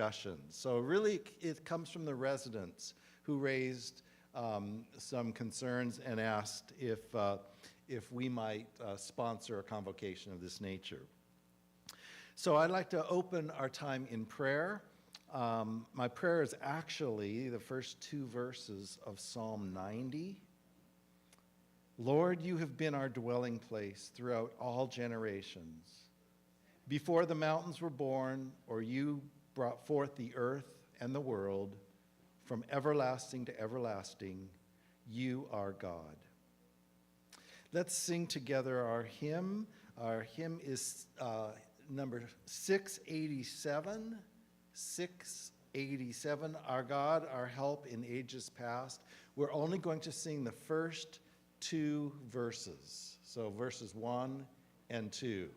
discussions. So really, it comes from the residents who raised some concerns and asked if we might sponsor a convocation of this nature. So I'd like to open our time in prayer. My prayer is actually the first 2 verses of Psalm 90. Lord, you have been our dwelling place throughout all generations. Before the mountains were born, or you brought forth the earth and the world, from everlasting to everlasting, you are God. Let's sing together our hymn. Our hymn is number 687. 687, Our God, Our Help in Ages Past. We're only going to sing the first 2 verses. So verses 1 and 2.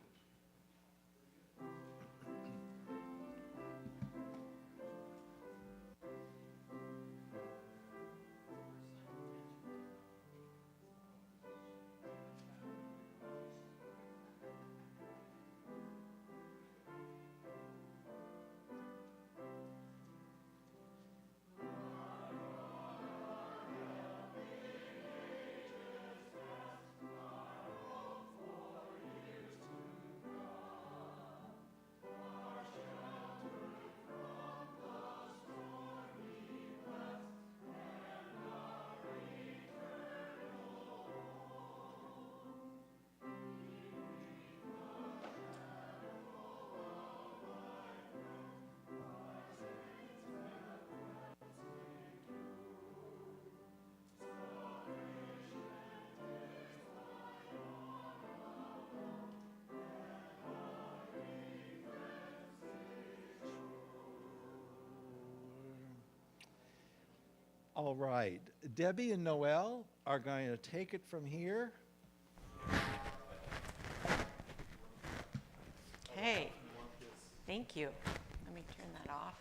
All right, Debbie and Noel are going to take it from here. Okay, thank you. Let me turn that off.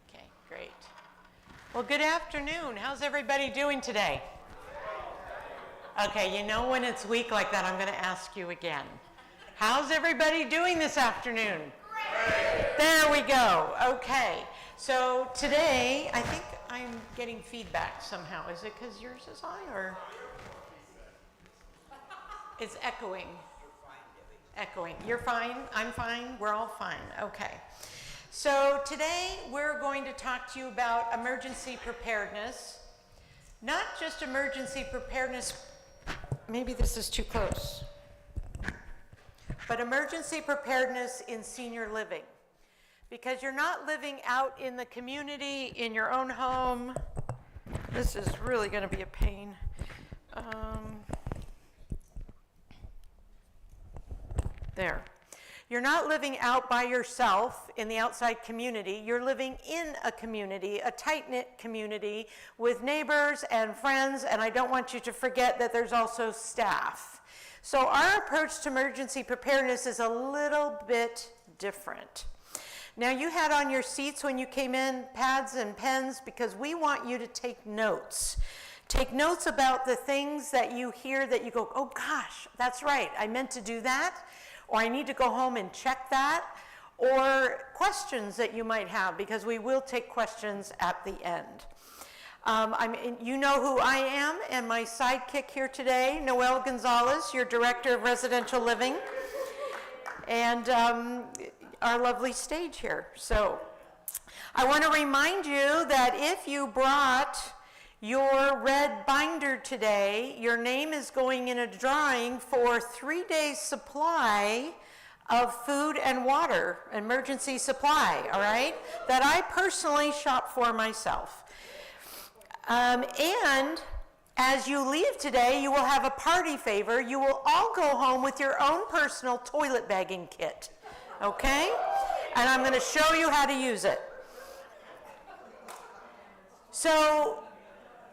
Okay, great. Well, good afternoon. How's everybody doing today? Okay, you know when it's weak like that, I'm going to ask you again. How's everybody doing this afternoon? Great. There we go. Okay, so today, I think I'm getting feedback somehow. Is it because yours is high, or? It's echoing. Echoing. You're fine, I'm fine, we're all fine. Okay. So today we're going to talk to you about emergency preparedness. Not just emergency preparedness, maybe this is too close, but emergency preparedness in senior living. Because you're not living out in the community, in your own home. This is really going to be a pain. There. You're not living out by yourself in the outside community. You're living in a community, a tight-knit community with neighbors and friends, and I don't want you to forget that there's also staff. So our approach to emergency preparedness is a little bit different. Now, you had on your seats when you came in pads and pens because we want you to take notes. Take notes about the things that you hear that you go, oh gosh, that's right, I meant to do that, or I need to go home and check that, or questions that you might have, because we will take questions at the end. You know who I am, and my sidekick here today, Noel Gonzalez, your Director of Residential Living, and our lovely stage here. So I want to remind you that if you brought your red binder today, your name is going in a drawing for 3 days supply of food and water, emergency supply, all right, that I personally shop for myself. And as you leave today, you will have a party favor. You will all go home with your own personal toilet bagging kit. Okay? And I'm going to show you how to use it. So,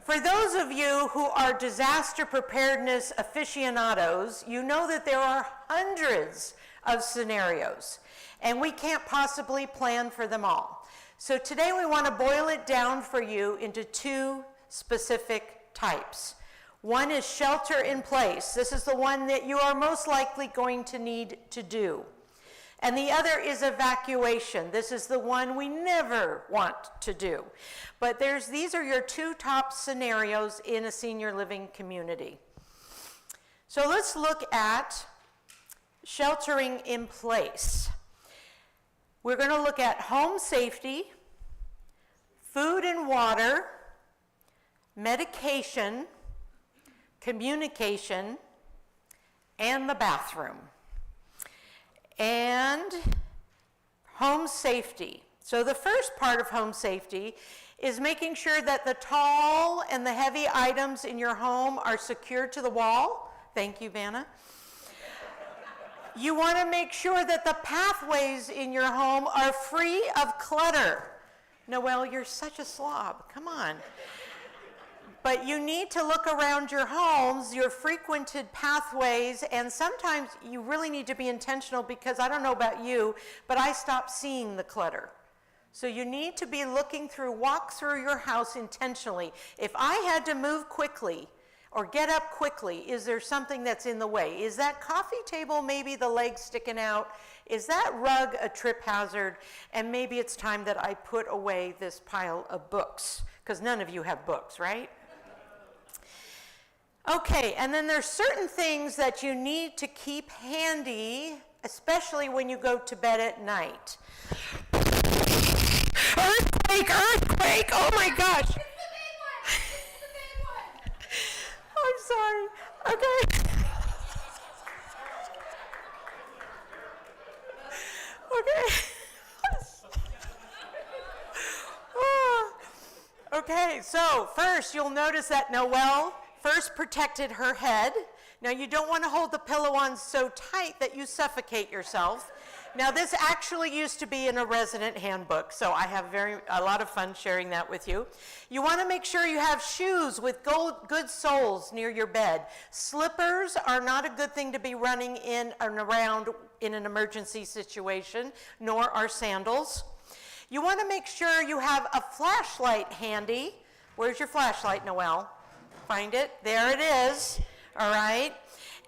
for those of you who are disaster preparedness aficionados, you know that there are hundreds of scenarios, and we can't possibly plan for them all. So today we want to boil it down for you into 2 specific types. One is shelter in place. This is the one that you are most likely going to need to do. And the other is evacuation. This is the one we never want to do. But these are your two top scenarios in a senior living community. So let's look at sheltering in place. We're going to look at home safety, food and water, medication, communication, and the bathroom. And home safety. So the first part of home safety is making sure that the tall and the heavy items in your home are secured to the wall. Thank you, Vanna. You want to make sure that the pathways in your home are free of clutter. Noelle, you're such a slob. Come on. But you need to look around your homes, your frequented pathways, and sometimes you really need to be intentional because I don't know about you, but I stopped seeing the clutter. So you need to be walk through your house intentionally. If I had to move quickly or get up quickly, is there something that's in the way? Is that coffee table maybe the legs sticking out? Is that rug a trip hazard? And maybe it's time that I put away this pile of books, because none of you have books, right? Okay, and then there's certain things that you need to keep handy, especially when you go to bed at night. Earthquake, earthquake, oh my gosh. It's the big one. I'm sorry, okay. Okay. Okay, so first you'll notice that Noelle first protected her head. Now you don't want to hold the pillow on so tight that you suffocate yourself. Now this actually used to be in a resident handbook, so I have a lot of fun sharing that with you. You want to make sure you have shoes with good soles near your bed. Slippers are not a good thing to be running in and around in an emergency situation, nor are sandals. You want to make sure you have a flashlight handy. Where's your flashlight, Noelle? Find it. There it is. All right.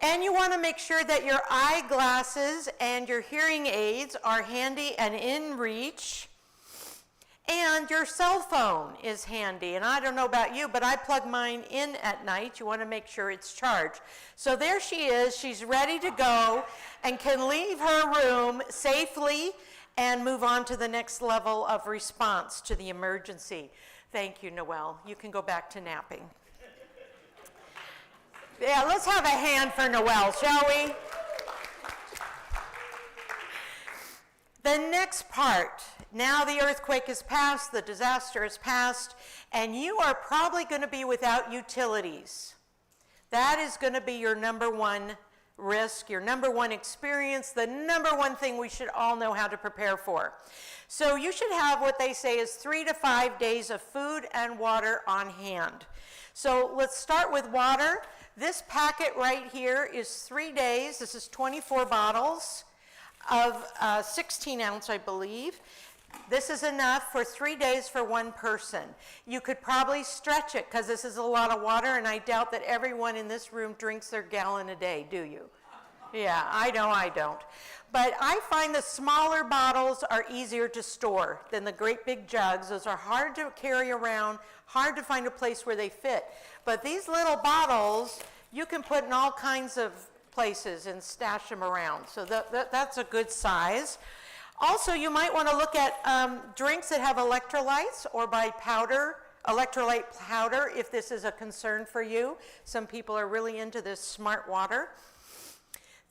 And you want to make sure that your eyeglasses and your hearing aids are handy and in reach. And your cell phone is handy. And I don't know about you, but I plug mine in at night. You want to make sure it's charged. So there she is. She's ready to go and can leave her room safely and move on to the next level of response to the emergency. Thank you, Noelle. You can go back to napping. Yeah, let's have a hand for Noelle, shall we? The next part, now the earthquake is past, the disaster is past, and you are probably going to be without utilities. That is going to be your number one risk, your number one experience, the number one thing we should all know how to prepare for. So you should have what they say is 3 to 5 days of food and water on hand. So let's start with water. This packet right here is 3 days. This is 24 bottles of 16 ounce, I believe. This is enough for 3 days for one person. You could probably stretch it because this is a lot of water, and I doubt that everyone in this room drinks their gallon a day, do you? Yeah, I know I don't. But I find the smaller bottles are easier to store than the great big jugs. Those are hard to carry around, hard to find a place where they fit. But these little bottles, you can put in all kinds of places and stash them around. So that's a good size. Also, you might want to look at drinks that have electrolytes or by powder, electrolyte powder, if this is a concern for you. Some people are really into this smart water.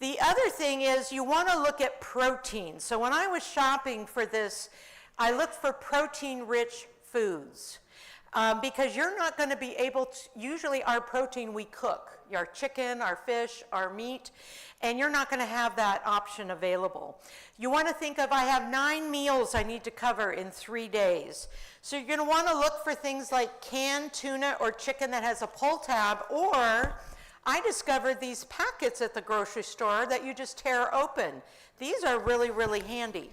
The other thing is you want to look at protein. So when I was shopping for this, I looked for protein-rich foods because you're not going to be able to, usually our protein we cook, our chicken, our fish, our meat, and you're not going to have that option available. You want to think of, I have 9 meals I need to cover in 3 days. So you're going to want to look for things like canned tuna or chicken that has a pull tab, or I discovered these packets at the grocery store that you just tear open. These are really, really handy.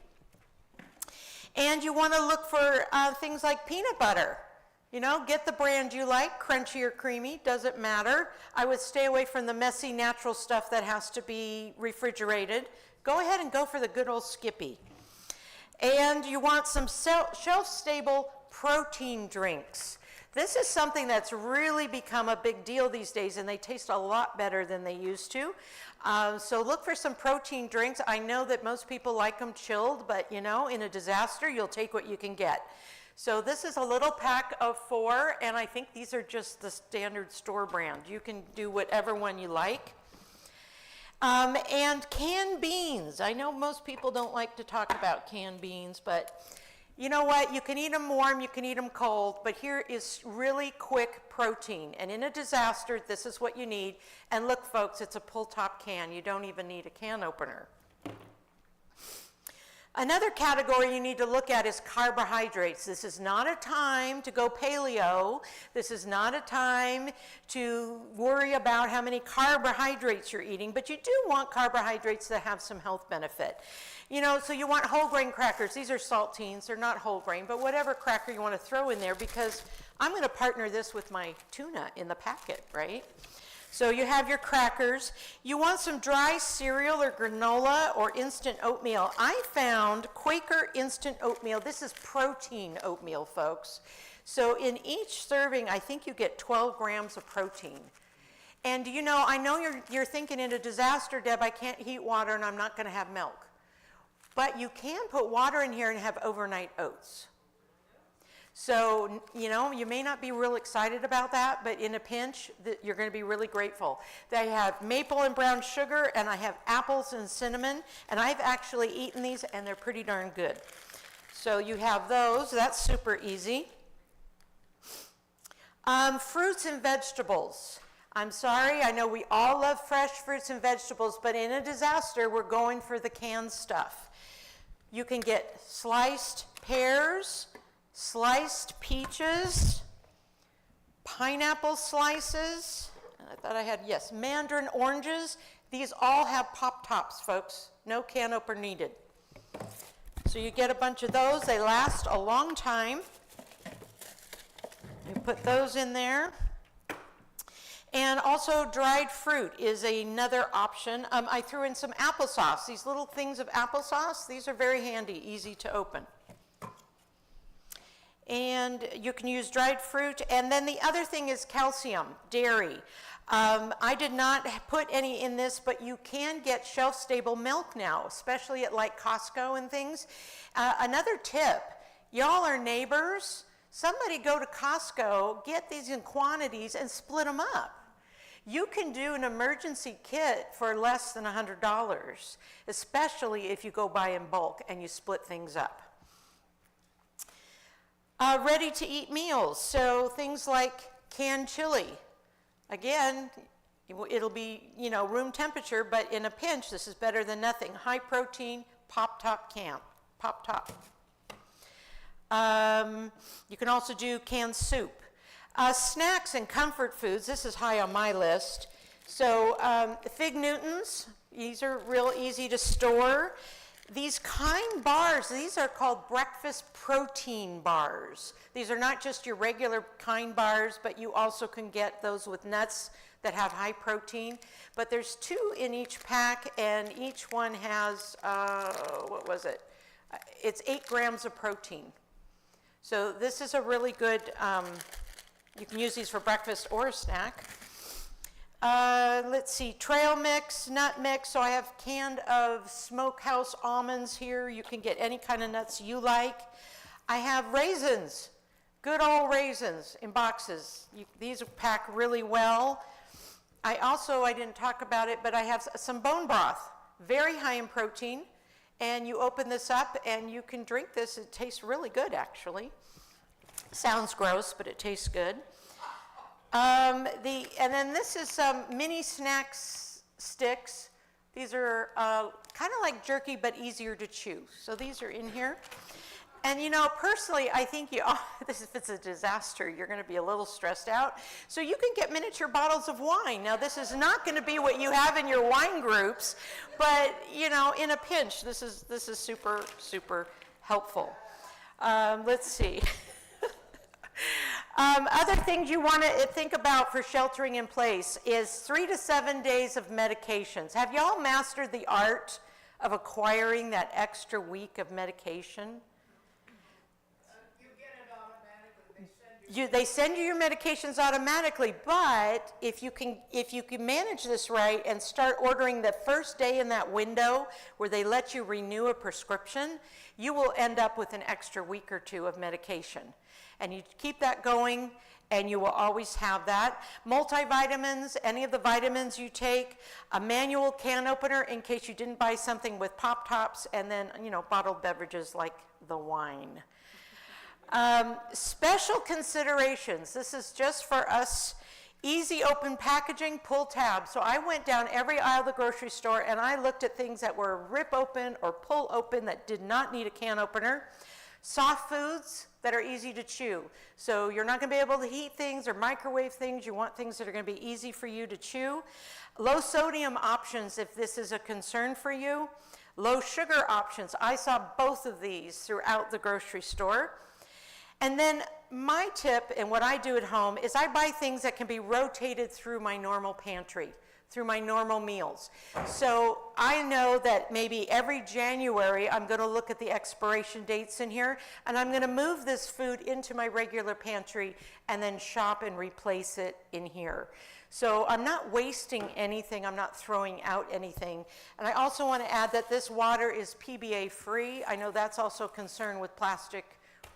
And you want to look for things like peanut butter. You know, get the brand you like, crunchy or creamy, doesn't matter. I would stay away from the messy natural stuff that has to be refrigerated. go ahead and go for the good old Skippy. And you want some shelf-stable protein drinks. This is something that's really become a big deal these days, and they taste a lot better than they used to. So look for some protein drinks. I know that most people like them chilled, but you know, in a disaster, you'll take what you can get. So this is a little pack of 4, and I think these are just the standard store brand. You can do whatever one you like. And canned beans. I know most people don't like to talk about canned beans, but you know what? You can eat them warm, you can eat them cold, but here is really quick protein. And in a disaster, this is what you need. And look, folks, it's a pull-top can. You don't even need a can opener. Another category you need to look at is carbohydrates. This is not a time to go paleo. This is not a time to worry about how many carbohydrates you're eating, but you do want carbohydrates that have some health benefit. You know, so you want whole grain crackers. These are saltines, they're not whole grain, but whatever cracker you want to throw in there, because I'm going to partner this with my tuna in the packet, right? So you have your crackers. You want some dry cereal or granola or instant oatmeal. I found Quaker instant oatmeal. This is protein oatmeal, folks. So in each serving, I think you get 12 grams of protein. And you know, I know you're thinking in a disaster, Deb, I can't heat water and I'm not going to have milk. But you can put water in here and have overnight oats. So, you know, you may not be real excited about that, but in a pinch, you're going to be really grateful. They have maple and brown sugar, and I have apples and cinnamon, and I've actually eaten these, and they're pretty darn good. So you have those. That's super easy. Fruits and vegetables. I'm sorry, I know we all love fresh fruits and vegetables, but in a disaster, we're going for the canned stuff. You can get sliced pears, sliced peaches, pineapple slices, and I thought I had, yes, mandarin oranges. These all have pop tops, folks. No can opener needed. So you get a bunch of those. They last a long time. You put those in there. And also dried fruit is another option. I threw in some applesauce. These little things of applesauce, these are very handy, easy to open. And you can use dried fruit. And then the other thing is calcium, dairy. I did not put any in this, but you can get shelf-stable milk now, especially at like Costco and things. Another tip, y'all are neighbors. Somebody go to Costco, get these in quantities, and split them up. You can do an emergency kit for less than $100, especially if you go buy in bulk and you split things up. Ready-to-eat meals, so things like canned chili. Again, it'll be, you know, room temperature, but in a pinch, this is better than nothing. High protein, pop-top can, pop-top. You can also do canned soup. Snacks and comfort foods, this is high on my list. So Fig Newtons, these are real easy to store. These Kind bars, these are called breakfast protein bars. These are not just your regular Kind bars, but you also can get those with nuts that have high protein. But there's 2 in each pack, and each one has, what was it? It's 8 grams of protein. So this is a really good, you can use these for breakfast or a snack. Let's see, trail mix, nut mix. So I have canned of smokehouse almonds here. You can get any kind of nuts you like. I have raisins, good old raisins in boxes. These pack really well. I didn't talk about it, but I have some bone broth, very high in protein. And you open this up and you can drink this. It tastes really good, actually. Sounds gross, but it tastes good. And then this is some mini snacks sticks. These are kind of like jerky, but easier to chew. So these are in here. And you know, personally, I think if it's a disaster, you're going to be a little stressed out. So you can get miniature bottles of wine. Now, this is not going to be what you have in your wine groups, but you know, in a pinch, this is super, super helpful. Let's see. Other things you want to think about for sheltering in place is 3 to 7 days of medications. Have y'all mastered the art of acquiring that extra week of medication? You get it automatically. They send you your medications automatically, but if you can manage this right and start ordering the first day in that window where they let you renew a prescription, you will end up with an extra week or two of medication. And you keep that going, and you will always have that. Multivitamins, any of the vitamins you take, a manual can opener in case you didn't buy something with pop tops, and then, bottled beverages like the wine. Special considerations. This is just for us. Easy open packaging, pull tab. So I went down every aisle of the grocery store and I looked at things that were rip open or pull open that did not need a can opener. Soft foods that are easy to chew. So you're not going to be able to heat things or microwave things. You want things that are going to be easy for you to chew. Low sodium options if this is a concern for you. Low sugar options. I saw both of these throughout the grocery store. And then my tip and what I do at home is I buy things that can be rotated through my normal pantry, through my normal meals. So I know that maybe every January I'm going to look at the expiration dates in here, and I'm going to move this food into my regular pantry and then shop and replace it in here. So I'm not wasting anything, I'm not throwing out anything. And I also want to add that this water is PBA free. I know that's also a concern with plastic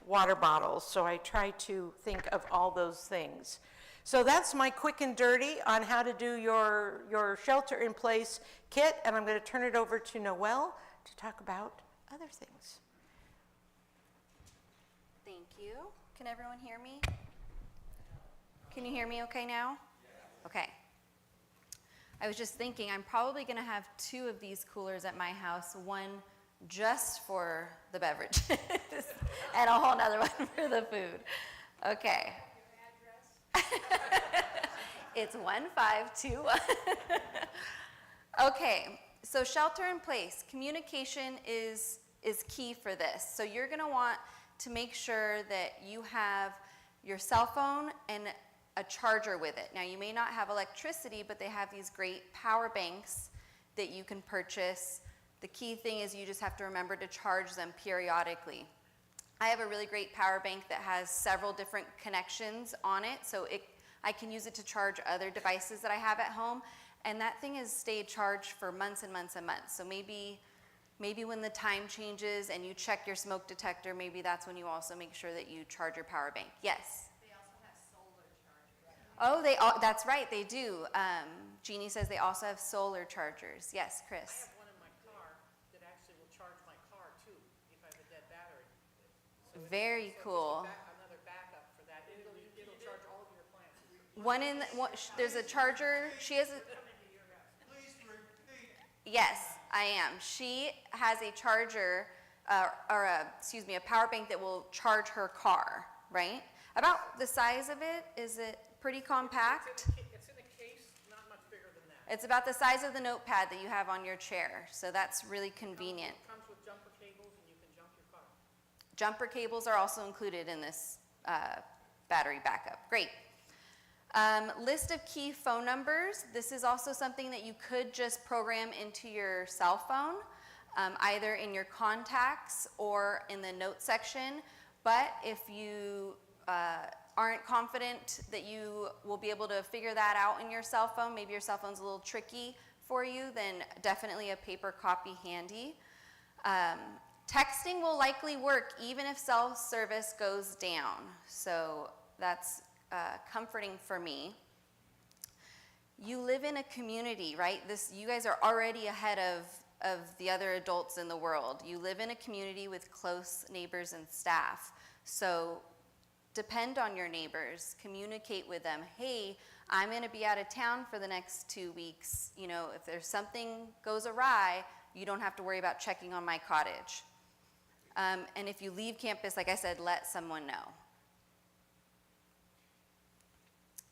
water bottles, so I try to think of all those things. So that's my quick and dirty on how to do your shelter-in-place kit, and I'm going to turn it over to Noelle to talk about other things. Thank you. Can everyone hear me? Can you hear me okay now? Okay. I was just thinking I'm probably going to have 2 of these coolers at my house, one just for the beverages and a whole nother one for the food. Okay. It's 1521. Okay, so shelter in place. Communication is key for this. So you're going to want to make sure that you have your cell phone and a charger with it. Now, you may not have electricity, but they have these great power banks that you can purchase. The key thing is you just have to remember to charge them periodically. I have a really great power bank that has several different connections on it, so I can use it to charge other devices that I have at home, and that thing has stayed charged for months and months and months. So maybe when the time changes and you check your smoke detector, maybe that's when you also make sure that you charge your power bank. Yes? They also have solar chargers. Oh, that's right, they do. Jeannie says they also have solar chargers. Yes, Chris? I have one in my car that actually will charge my car too if I have a dead battery. So Very cool. Another backup for that. It'll charge all of your plants. There's a charger. She has a. Yes, I am. She has a charger, a power bank that will charge her car, right? About the size of it, is it pretty compact? It's in a case, not much bigger than that. It's about the size of the notepad that you have on your chair, so that's really convenient. It comes with jumper cables and you can jump your car. Jumper cables are also included in this battery backup. Great. List of key phone numbers. This is also something that you could just program into your cell phone, either in your contacts or in the notes section. But if you aren't confident that you will be able to figure that out in your cell phone, maybe your cell phone's a little tricky for you, then definitely a paper copy handy. Texting will likely work even if cell service goes down. So that's comforting for me. You live in a community, right? You guys are already ahead of the other adults in the world. You live in a community with close neighbors and staff. So depend on your neighbors, communicate with them. Hey, I'm going to be out of town for the next 2 weeks. You know, if there's something goes awry, you don't have to worry about checking on my cottage. And if you leave campus, like I said, let someone know.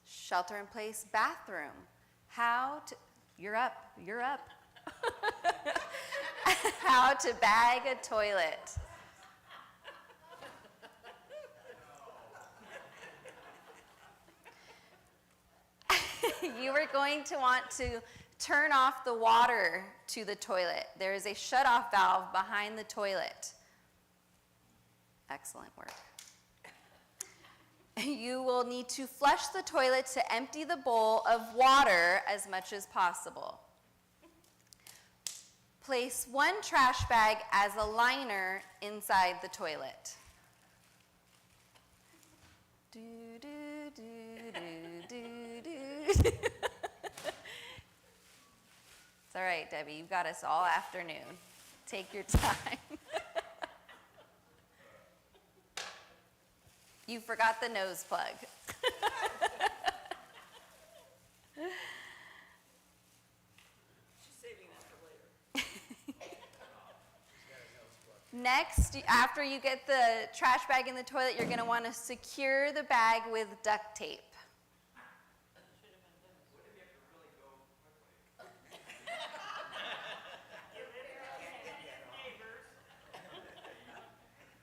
Shelter in place bathroom. You're up. How to bag a toilet. You are going to want to Turn off the water to the toilet. There is a shut-off valve behind the toilet. Excellent work. You will need to flush the toilet to empty the bowl of water as much as possible. Place one trash bag as a liner inside the toilet. Do, do, do, do, do, do. It's all right, Debbie. You've got us all afternoon. Take your time. You forgot the nose plug. She's saving that for later. Next, after you get the trash bag in the toilet, you're going to want to secure the bag with duct tape.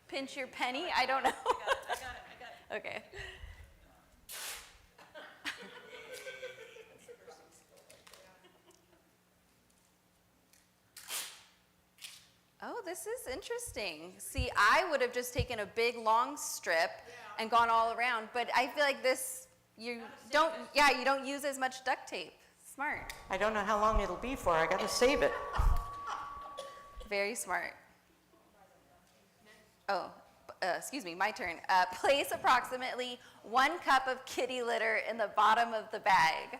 Pinch your penny? I don't know. I got it. Okay. Oh, this is interesting. See, I would have just taken a big long strip and gone all around, but I feel like this, you don't use as much duct tape. Smart. I don't know how long it'll be for. I got to save it. Very smart. Oh, excuse me, my turn. Place approximately 1 cup of kitty litter in the bottom of the bag.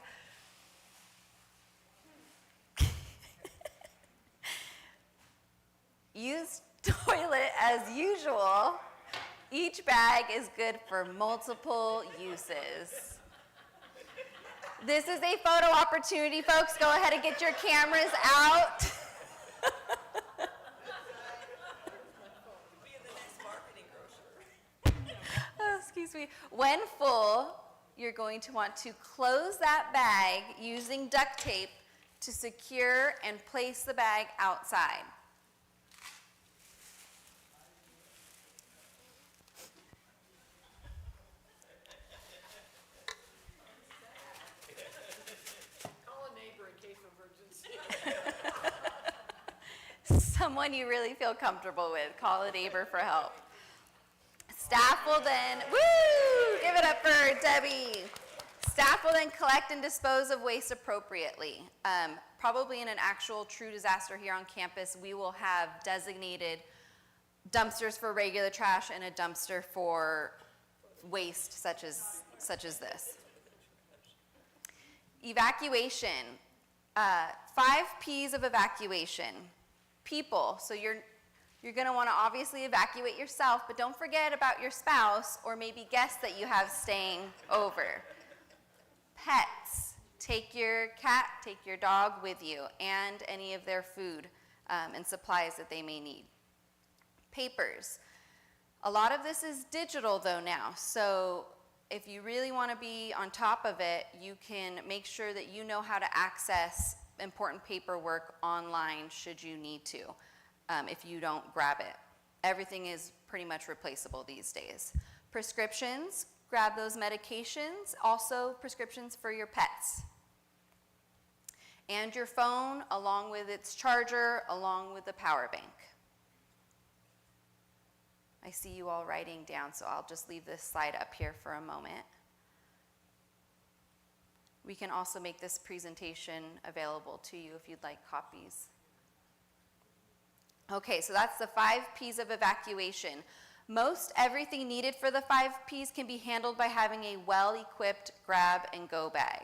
Use toilet as usual. Each bag is good for multiple uses. This is a photo opportunity, folks. Go ahead and get your cameras out. Oh, excuse me. When full, you're going to want to close that bag using duct tape to secure and place the bag outside. Call a neighbor in case of emergency. Someone you really feel comfortable with. Call a neighbor for help. Staff will then, woo, give it up for Debbie. Staff will then collect and dispose of waste appropriately. Probably in an actual true disaster here on campus, we will have designated dumpsters for regular trash and a dumpster for waste such as this. Evacuation. 5 P's of evacuation. People, so you're going to want to obviously evacuate yourself, but don't forget about your spouse or maybe guests that you have staying over. Pets, take your cat, take your dog with you, and any of their food and supplies that they may need. Papers. A lot of this is digital though now, so if you really want to be on top of it, you can make sure that you know how to access important paperwork online should you need to. If you don't grab it. Everything is pretty much replaceable these days. Prescriptions, grab those medications, also prescriptions for your pets. And your phone, along with its charger, along with the power bank. I see you all writing down, so I'll just leave this slide up here for a moment. We can also make this presentation available to you if you'd like copies. Okay, so that's the 5 P's of evacuation. Most everything needed for the 5 P's can be handled by having a well-equipped grab-and-go bag.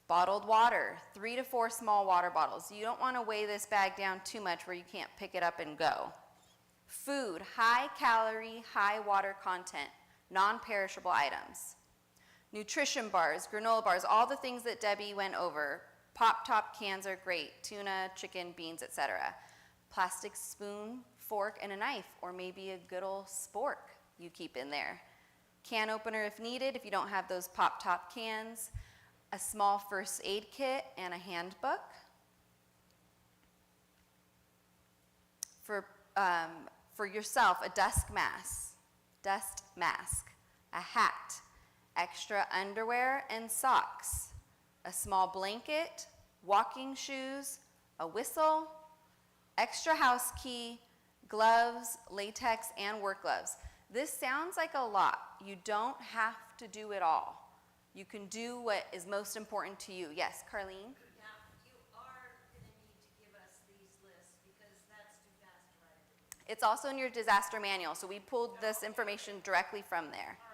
Bottled water, 3 to 4 small water bottles. You don't want to weigh this bag down too much where you can't pick it up and go. Food, high calorie, high water content, non-perishable items. Nutrition bars, granola bars, all the things that Debbie went over. Pop-top cans are great, tuna, chicken, beans, etc. Plastic spoon, fork, and a knife, or maybe a good old spork you keep in there. Can opener if needed, if you don't have those pop-top cans. A small first aid kit and a handbook. For yourself, a dust mask, a hat, extra underwear and socks, a small blanket, walking shoes, a whistle, extra house key, gloves, latex, and work gloves. This sounds like a lot. You don't have to do it all. You can do what is most important to you. Yes, Carlene? Yeah, you are going to need to give us these lists because that's too fast to write it. It's also in your disaster manual, so we pulled this information directly from there. All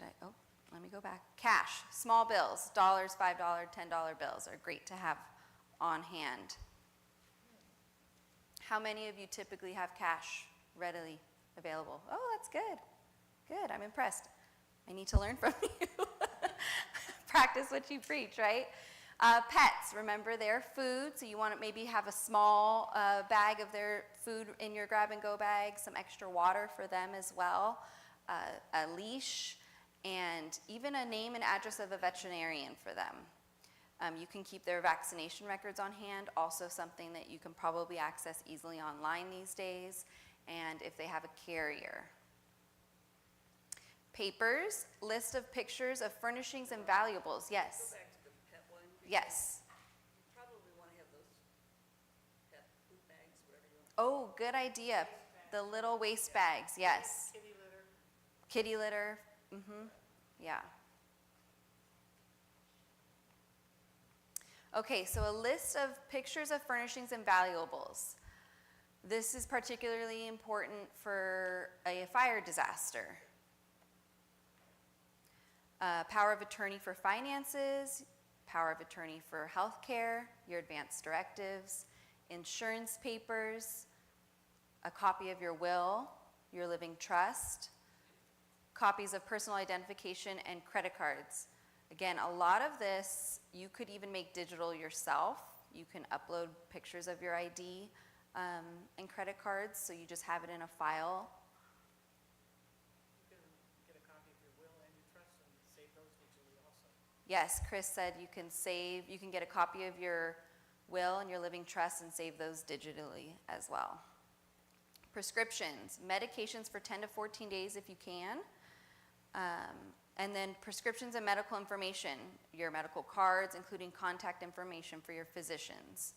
right, good. Let me go back. Cash, small bills, dollars, $5, $10 bills are great to have on hand. How many of you typically have cash readily available? Oh, that's good. Good, I'm impressed. I need to learn from you. Practice what you preach, right? Pets, remember their food, so you want to maybe have a small bag of their food in your grab-and-go bag, some extra water for them as well, a leash, and even a name and address of a veterinarian for them. You can keep their vaccination records on hand, also something that you can probably access easily online these days, and if they have a carrier. Papers, list of pictures of furnishings and valuables. Yes? Go back to the pet one. Yes. You probably want to have those pet poop bags, whatever you want. Oh, good idea. The little waste bags, yes. Kitty litter. Kitty litter, yeah. Okay, so a list of pictures of furnishings and valuables. This is particularly important for a fire disaster. Power of attorney for finances, power of attorney for healthcare, your advance directives, insurance papers, a copy of your will, your living trust, copies of personal identification, and credit cards. Again, a lot of this you could even make digital yourself. You can upload pictures of your ID and credit cards, so you just have it in a file. You can get a copy of your will and your trust and save those digitally also. Yes, Chris said you can get a copy of your will and your living trust and save those digitally as well. Prescriptions, medications for 10 to 14 days if you can. And then prescriptions and medical information, your medical cards, including contact information for your physicians.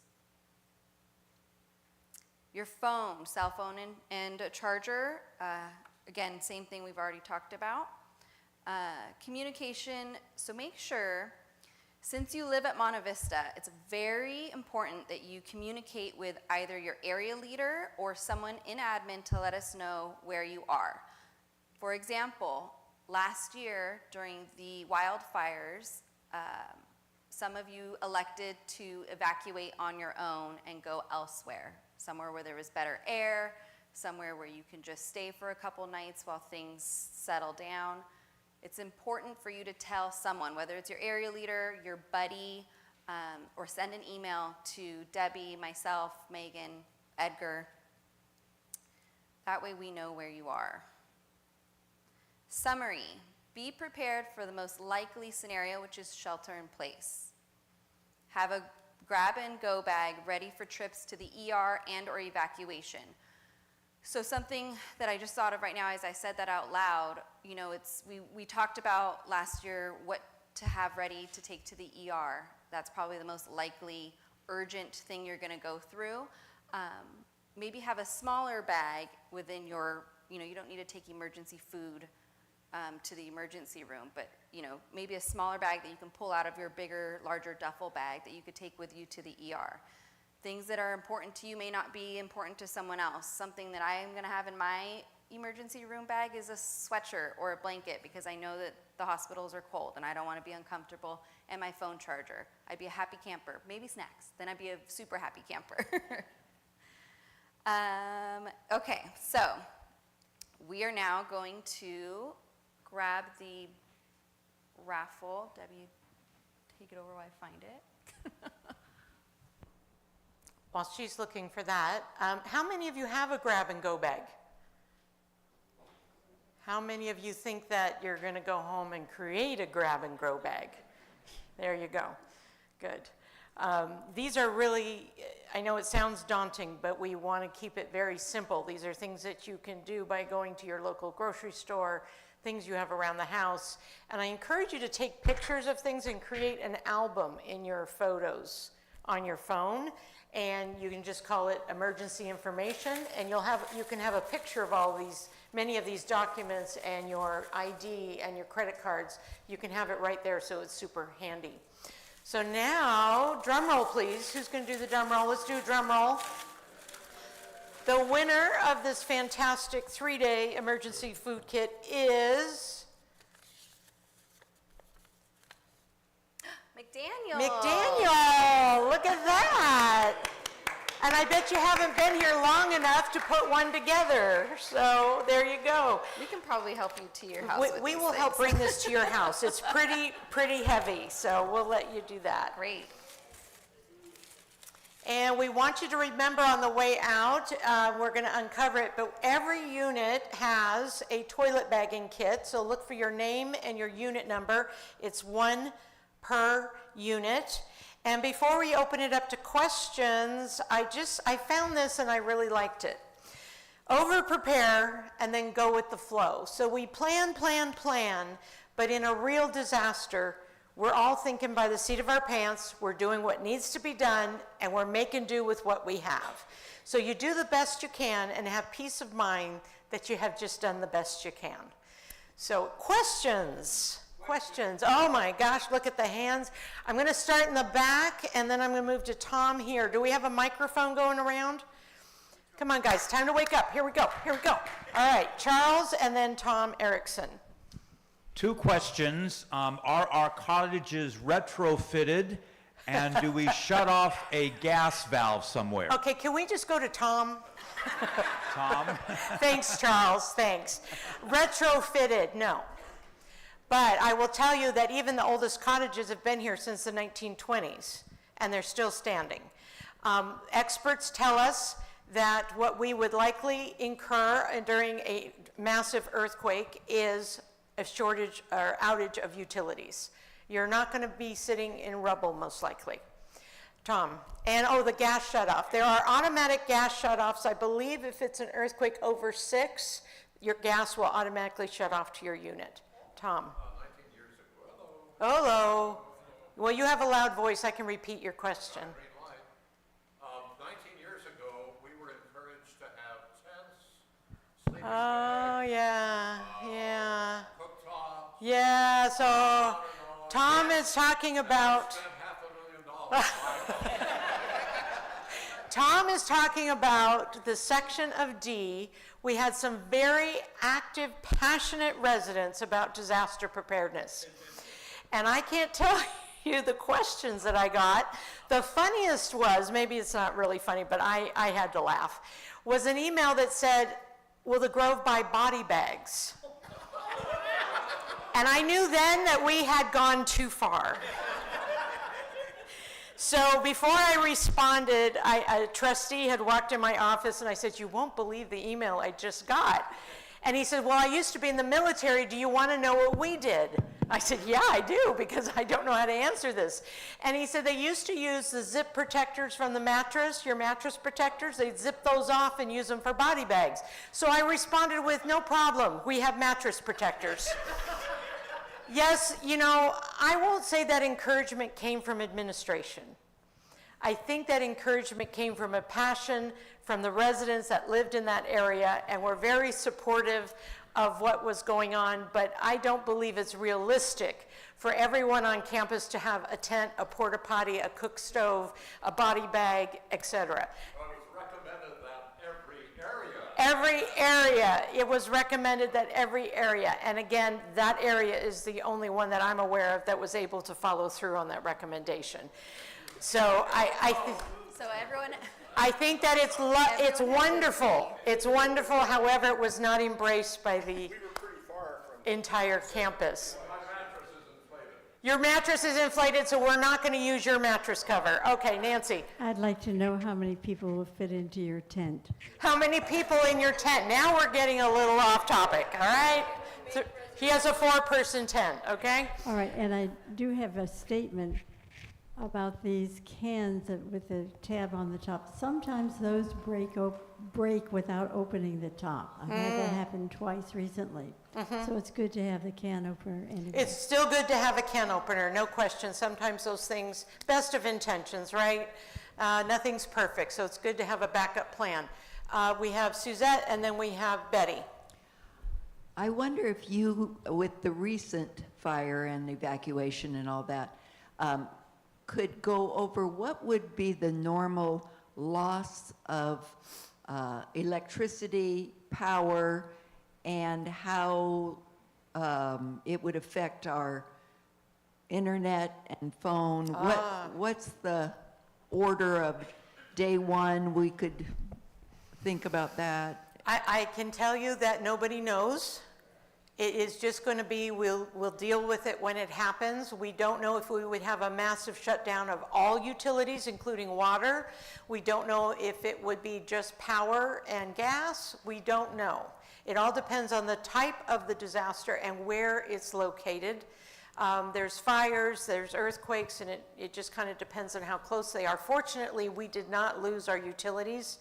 Your phone, cell phone and a charger, again, same thing we've already talked about. Communication, so make sure, since you live at Monte Vista, it's very important that you communicate with either your area leader or someone in admin to let us know where you are. For example, last year during the wildfires, some of you elected to evacuate on your own and go elsewhere, somewhere where there was better air, somewhere where you can just stay for a couple nights while things settle down. It's important for you to tell someone, whether it's your area leader, your buddy, or send an email to Debbie, myself, Megan, Edgar. That way we know where you are. Summary, be prepared for the most likely scenario, which is shelter in place. Have a grab-and-go bag ready for trips to the ER and or evacuation. So something that I just thought of right now as I said that out loud, you know, we talked about last year what to have ready to take to the ER. That's probably the most likely urgent thing you're gonna go through. Maybe have a smaller bag within your, you don't need to take emergency food to the emergency room, but maybe a smaller bag that you can pull out of your bigger, larger duffel bag that you could take with you to the ER. Things that are important to you may not be important to someone else. Something that I am going to have in my emergency room bag is a sweatshirt or a blanket because I know that the hospitals are cold and I don't want to be uncomfortable, and my phone charger. I'd be a happy camper. Maybe snacks. Then I'd be a super happy camper. Okay, so we are now going to grab the raffle. Debbie, take it over while I find it. While she's looking for that, how many of you have a grab-and-go bag? How many of you think that you're going to go home and create a grab-and-go bag? There you go. Good. These are really, I know it sounds daunting, but we want to keep it very simple. These are things that you can do by going to your local grocery store, things you have around the house. And I encourage you to take pictures of things and create an album in your photos on your phone. And you can just call it emergency information, and you can have a picture of all these, many of these documents and your ID and your credit cards. You can have it right there, so it's super handy. So now, drum roll please. Who's going to do the drum roll? Let's do a drum roll. The winner of this fantastic 3-day emergency food kit is McDaniel. McDaniel. Look at that. And I bet you haven't been here long enough to put one together. So there you go. We can probably help you to your house with We these will help things. bring this to your house. It's pretty heavy, so we'll let you do that. Great. And we want you to remember on the way out, we're going to uncover it, but every unit has a toilet bagging kit. So look for your name and your unit number. It's 1 per unit. And before we open it up to questions, I found this and I really liked it. Over prepare and then go with the flow. So we plan, but in a real disaster, we're all thinking by the seat of our pants, we're doing what needs to be done, and we're making do with what we have. So you do the best you can and have peace of mind that you have just done the best you can. So questions. Oh my gosh, look at the hands. I'm going to start in the back, and then I'm going to move to Tom here. Do we have a microphone going around? Come on, guys, time to wake up. Here we go. All right, Charles and then Tom Erickson. 2 questions. Are our cottages retrofitted, and do we shut off a gas valve somewhere? Okay, can we just go to Tom? Tom? Thanks, Charles, thanks. Retrofitted, no. But I will tell you that even the oldest cottages have been here since the 1920s, and they're still standing. Experts tell us that what we would likely incur during a massive earthquake is a shortage or outage of utilities. You're not going to be sitting in rubble, most likely. Tom, and the gas shutoff. There are automatic gas shutoffs. I believe if it's an earthquake over 6, your gas will automatically shut off to your unit. Tom. 19 years ago. Hello. Hello. Well, you have a loud voice. I can repeat your question. Green light. 19 years ago, we were encouraged to have tents, sleeping bags, Yeah. cooktops. Yeah, so Tom is talking about, Spent $500,000. Tom is talking about the section of D. We had some very active, passionate residents about disaster preparedness. And I can't tell you the questions that I got. The funniest was, maybe it's not really funny, but I had to laugh, was an email that said, will the Grove buy body bags? And I knew then that we had gone too far. So before I responded, a trustee had walked in my office and I said, you won't believe the email I just got. And he said, well, I used to be in the military. Do you want to know what we did? I said, yeah, I do, because I don't know how to answer this. And he said they used to use the zip protectors from the mattress, your mattress protectors. They'd zip those off and use them for body bags. So I responded with, no problem. We have mattress protectors. Yes, I won't say that encouragement came from administration. I think that encouragement came from a passion from the residents that lived in that area and were very supportive of what was going on, but I don't believe it's realistic for everyone on campus to have a tent, a porta potty, a cook stove, a body bag, etc. Well, it was recommended that Every area, it was recommended that every area, and again, that area is the only one that I'm aware of that was able to follow through on that recommendation. So I think that it's wonderful. It's wonderful, however, it was not embraced by the entire campus. Your mattress is inflated, so we're not going to use your mattress cover. Okay, Nancy. I'd like to know how many people will fit into your tent. How many people in your tent? Now we're getting a little off topic, all right? So he has a 4-person tent, okay? All right, and I do have a statement about these cans with the tab on the top. Sometimes those break without opening the top. I've had that happen twice recently. So it's good to have the can opener anyway. It's still good to have a can opener, no question. Sometimes those things, best of intentions, right? Nothing's perfect, so it's good to have a backup plan. We have Suzette, and then we have Betty. I wonder if you, with the recent fire and evacuation and all that, could go over what would be the normal loss of electricity, power, and how it would affect our internet and phone. What's the order of day one? We could think about that. I can tell you that nobody knows. It is just going to be, we'll deal with it when it happens. We don't know if we would have a massive shutdown of all utilities, including water. We don't know if it would be just power and gas. We don't know. It all depends on the type of the disaster and where it's located. There's fires, there's earthquakes, and it just kind of depends on how close they are. Fortunately, we did not lose our utilities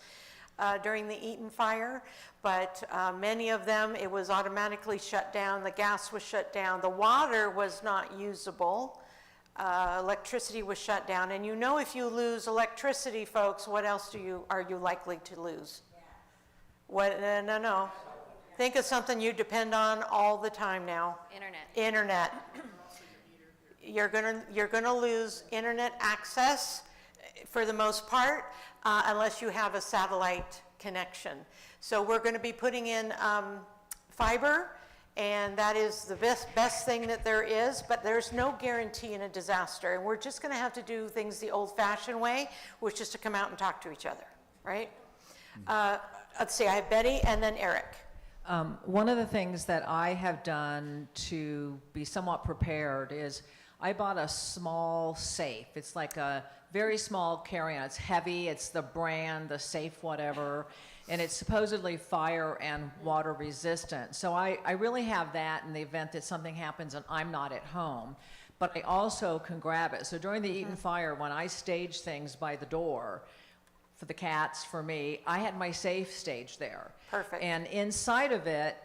during the Eaton fire, but many of them, it was automatically shut down. The gas was shut down. The water was not usable. Electricity was shut down. And you know, if you lose electricity, folks, what else are you likely to lose? What? No. Think of something you depend on all the time now. Internet. You're gonna lose internet access for the most part, unless you have a satellite connection. So we're going to be putting in fiber, and that is the best thing that there is, but there's no guarantee in a disaster, and we're just going to have to do things the old-fashioned way, which is to come out and talk to each other, right? Let's see, I have Betty and then Eric. One of the things that I have done to be somewhat prepared is I bought a small safe. It's like a very small carry-on. It's heavy, it's the brand, the safe whatever, and it's supposedly fire and water resistant. So I really have that in the event that something happens and I'm not at home. But I also can grab it. So during the Eaton fire, when I staged things by the door, for the cats, for me, I had my safe staged there. Perfect. And inside of it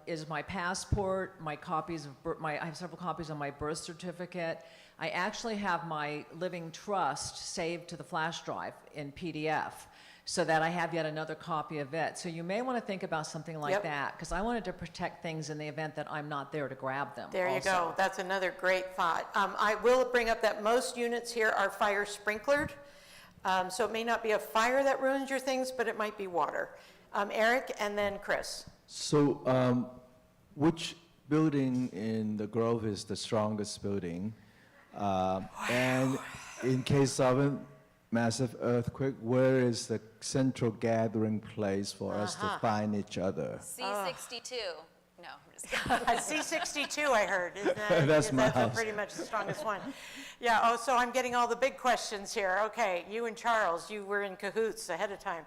is my passport, my copies of I have several copies of my birth certificate. I actually have my living trust saved to the flash drive in PDF, so that I have yet another copy of it. So you may want to think about something like that, because I wanted to protect things in the event that I'm not there to grab them. There you go. That's another great thought. I will bring up that most units here are fire sprinklered. So it may not be a fire that ruins your things, but it might be water. Eric and then Chris. So which building in the Grove is the strongest building? And in case of a massive earthquake, where is the central gathering place for us to find each other? C62. No, I'm just kidding. C62, I heard. That's my house. Pretty much the strongest one. Yeah, so I'm getting all the big questions here. Okay, you and Charles, you were in cahoots ahead of time.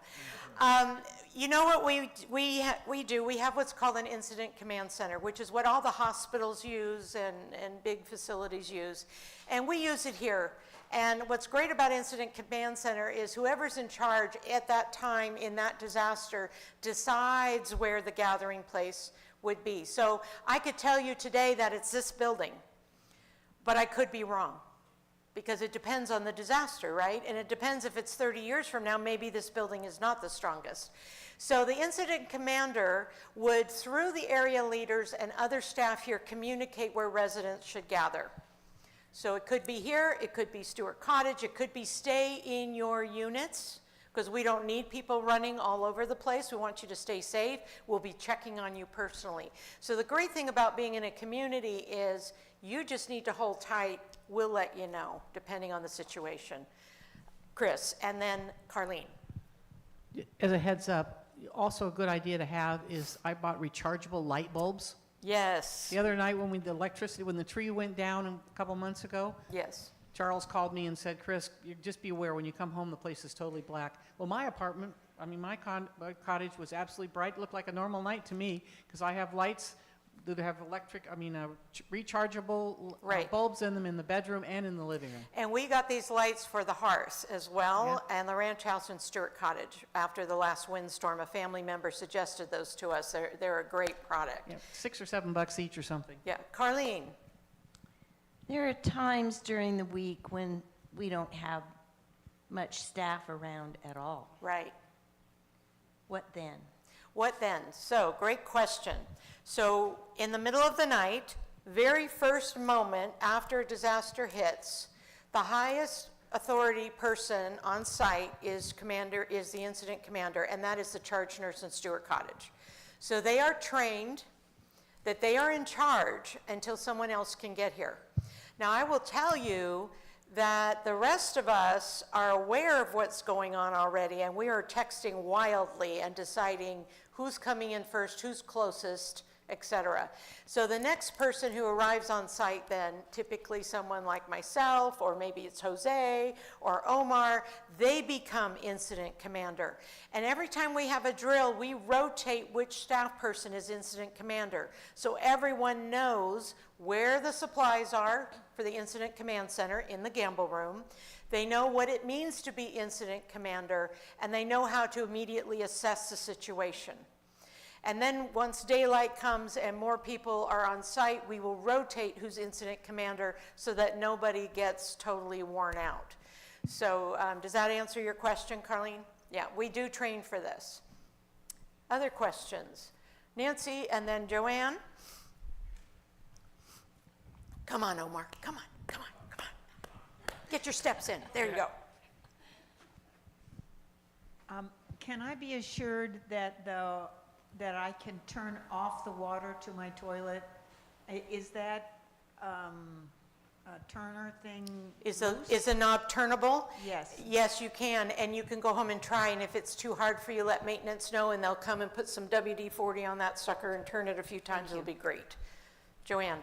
You know what we do? We have what's called an incident command center, which is what all the hospitals use and big facilities use. And we use it here. And what's great about Incident Command Center is whoever's in charge at that time in that disaster decides where the gathering place would be. So I could tell you today that it's this building, but I could be wrong, because it depends on the disaster, right? And it depends if it's 30 years from now, maybe this building is not the strongest. So the incident commander would, through the area leaders and other staff here, communicate where residents should gather. So it could be here, it could be Stewart Cottage, it could be stay in your units, because we don't need people running all over the place. We want you to stay safe. We'll be checking on you personally. So the great thing about being in a community is you just need to hold tight. We'll let you know, depending on the situation. Chris, and then Carlene. As a heads up, also a good idea to have is I bought rechargeable light bulbs. Yes. The other night when when the tree went down a couple months ago, Yes. Charles called me and said, Chris, just be aware when you come home, the place is totally black. Well, my apartment, my cottage was absolutely bright. It looked like a normal night to me because I have lights. that have rechargeable Right. bulbs in them in the bedroom and in the living room. And we got these lights for the hearth as well, and the ranch house in Stewart Cottage. After the last windstorm, a family member suggested those to us. They're a great product. Yeah, $6 or $7 each or something. Yeah, Carlene? There are times during the week when we don't have much staff around at all. Right. What then? What then? So, great question. So, in the middle of the night, very first moment after a disaster hits, the highest authority person on site is the incident commander, and that is the charge nurse in Stewart Cottage. So they are trained that they are in charge until someone else can get here. Now, I will tell you that the rest of us are aware of what's going on already, and we are texting wildly and deciding who's coming in first, who's closest, etc. So the next person who arrives on site then, typically someone like myself, or maybe it's Jose or Omar, they become incident commander. And every time we have a drill, we rotate which staff person is incident commander. So everyone knows where the supplies are for the incident command center in the gamble room. They know what it means to be incident commander, and they know how to immediately assess the situation. And then once daylight comes and more people are on site, we will rotate who's incident commander so that nobody gets totally worn out. So does that answer your question, Carlene? Yeah, we do train for this. Other questions? Nancy and then Joanne. Come on, Omar. Come on, come on, come on. Get your steps in. There you go. Can I be assured that I can turn off the water to my toilet? Is that a turner thing Is loose? a knob turnable? Yes. Yes, you can, and you can go home and try, and if it's too hard for you, let maintenance know, and they'll come and put some WD-40 on that sucker and turn it a few times. It'll be great. Joanne?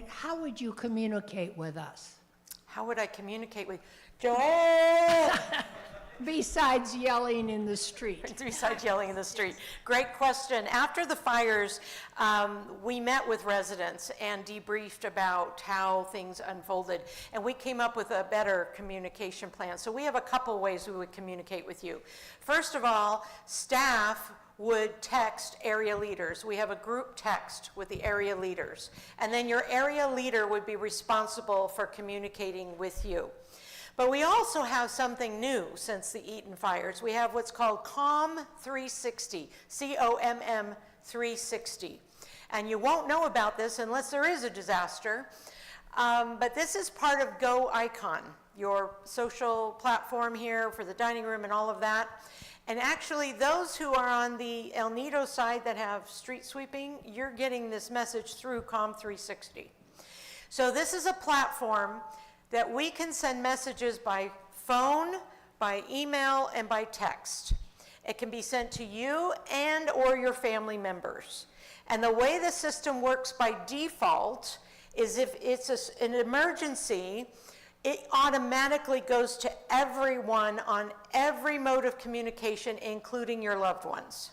How would you communicate with us? How would I communicate with Joanne? Besides yelling in the street. Besides yelling in the street. Great question. After the fires, we met with residents and debriefed about how things unfolded, and we came up with a better communication plan. So we have a couple ways we would communicate with you. First of all, staff would text area leaders. We have a group text with the area leaders, and then your area leader would be responsible for communicating with you. But we also have something new since the Eaton fires. We have what's called COM 360, C-O-M-M 360. And you won't know about this unless there is a disaster. But this is part of Go Icon, your social platform here for the dining room and all of that. And actually, those who are on the El Nido side that have street sweeping, you're getting this message through COM 360. So this is a platform that we can send messages by phone, by email, and by text. It can be sent to you and or your family members. And the way the system works by default is if it's an emergency, it automatically goes to everyone on every mode of communication, including your loved ones.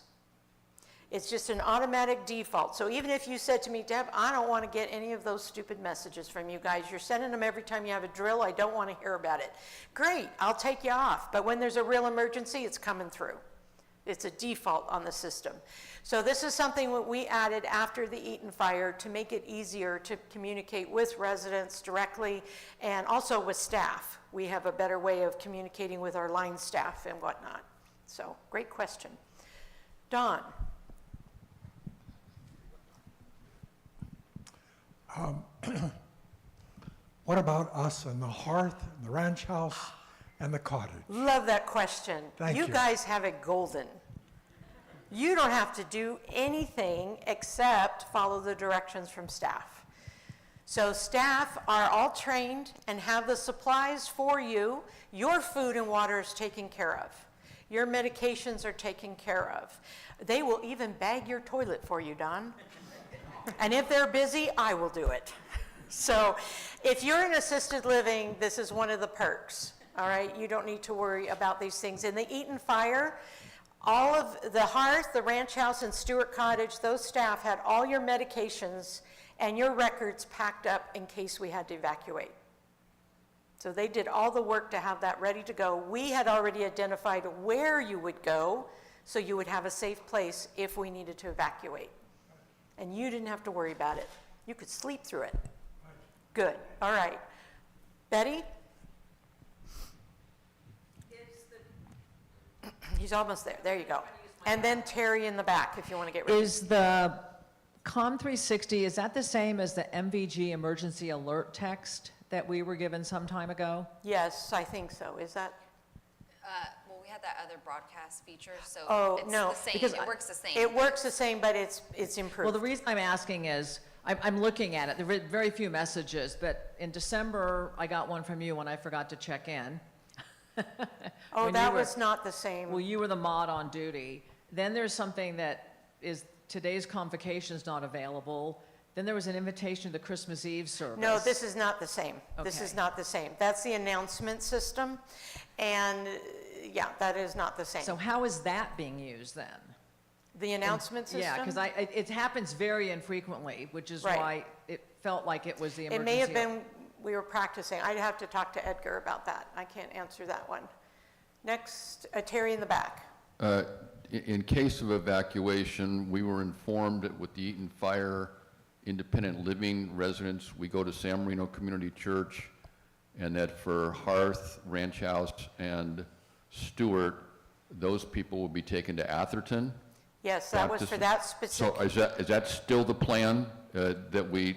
It's just an automatic default. So even if you said to me, Deb, I don't want to get any of those stupid messages from you guys. You're sending them every time you have a drill. I don't want to hear about it. Great, I'll take you off. But when there's a real emergency, it's coming through. It's a default on the system. So this is something that we added after the Eaton fire to make it easier to communicate with residents directly and also with staff. We have a better way of communicating with our line staff and whatnot. So great question. Don. What about us and the hearth, and the ranch house, and the cottage? Love that question. Thank you. You guys have it golden. You don't have to do anything except follow the directions from staff. So staff are all trained and have the supplies for you. Your food and water is taken care of. Your medications are taken care of. They will even bag your toilet for you, Don. And if they're busy, I will do it. So if you're in assisted living, this is one of the perks, all right? You don't need to worry about these things. In the Eaton fire, All of the Hearth, the Ranch House, and Stewart Cottage, those staff had all your medications and your records packed up in case we had to evacuate. So they did all the work to have that ready to go. We had already identified where you would go, so you would have a safe place if we needed to evacuate. And you didn't have to worry about it. You could sleep through it. Good, all right. Betty? He's almost there, there you go. And then Terry in the back, if you want to get ready. Is the COM 360, is that the same as the MVG emergency alert text that we were given some time ago? Yes, I think so. Is that? Well, we had that other broadcast feature, so Oh, it's no, the same. because It works the same. It works the same, but it's improved. Well, the reason I'm asking is, I'm looking at it, there were very few messages, but in December, I got one from you when I forgot to check in. Oh, when that you were- was not the same. Well, you were the mod on duty. Then there's something that is, today's convocation is not available. Then there was an invitation to the Christmas Eve service. No, this is not the same. This is Okay. not the same. That's the announcement system, and yeah, that is not the same. So how is that being used then? The announcement system? Yeah, because it happens very infrequently, which is Right. why it felt like it was the emergency. It may have been, we were practicing. I'd have to talk to Edgar about that. I can't answer that one. Next, Terry in the back. In case of evacuation, we were informed that with the Eaton Fire independent living residents, we go to San Marino Community Church, and that for Hearth, Ranch House, and Stewart, those people will be taken to Atherton. Yes, that was for that specific. So is that still the plan, that we,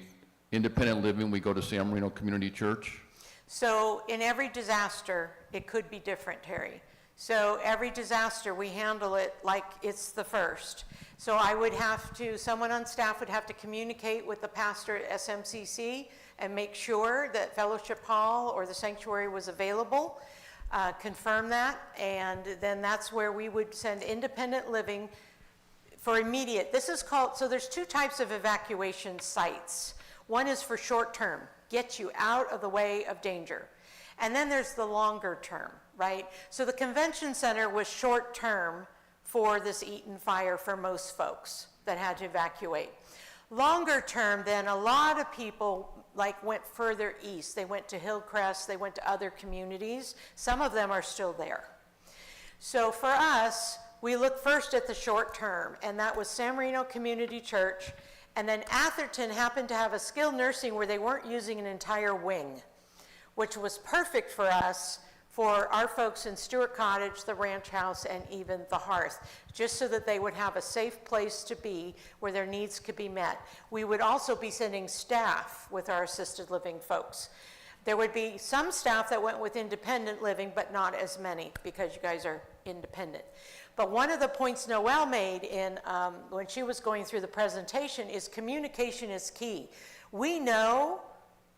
independent living, we go to San Marino Community Church? So in every disaster, it could be different, Terry. So every disaster, we handle it like it's the first. So I would have to, someone on staff would have to communicate with the pastor at SMCC and make sure that Fellowship Hall or the sanctuary was available, confirm that, and then that's where we would send independent living for immediate. This is called, so there's two types of evacuation sites. One is for short term, get you out of the way of danger. And then there's the longer term, right? So the convention center was short term for this Eaton fire for most folks that had to evacuate. Longer term, then a lot of people went further east. They went to Hillcrest, they went to other communities. Some of them are still there. So for us, we looked first at the short term, and that was San Marino Community Church. And then Atherton happened to have a skilled nursing where they weren't using an entire wing, which was perfect for us, for our folks in Stewart Cottage, the Ranch House, and even the Hearth, just so that they would have a safe place to be where their needs could be met. We would also be sending staff with our assisted living folks. There would be some staff that went with independent living, but not as many, because you guys are independent. But one of the points Noelle made when she was going through the presentation is communication is key. We know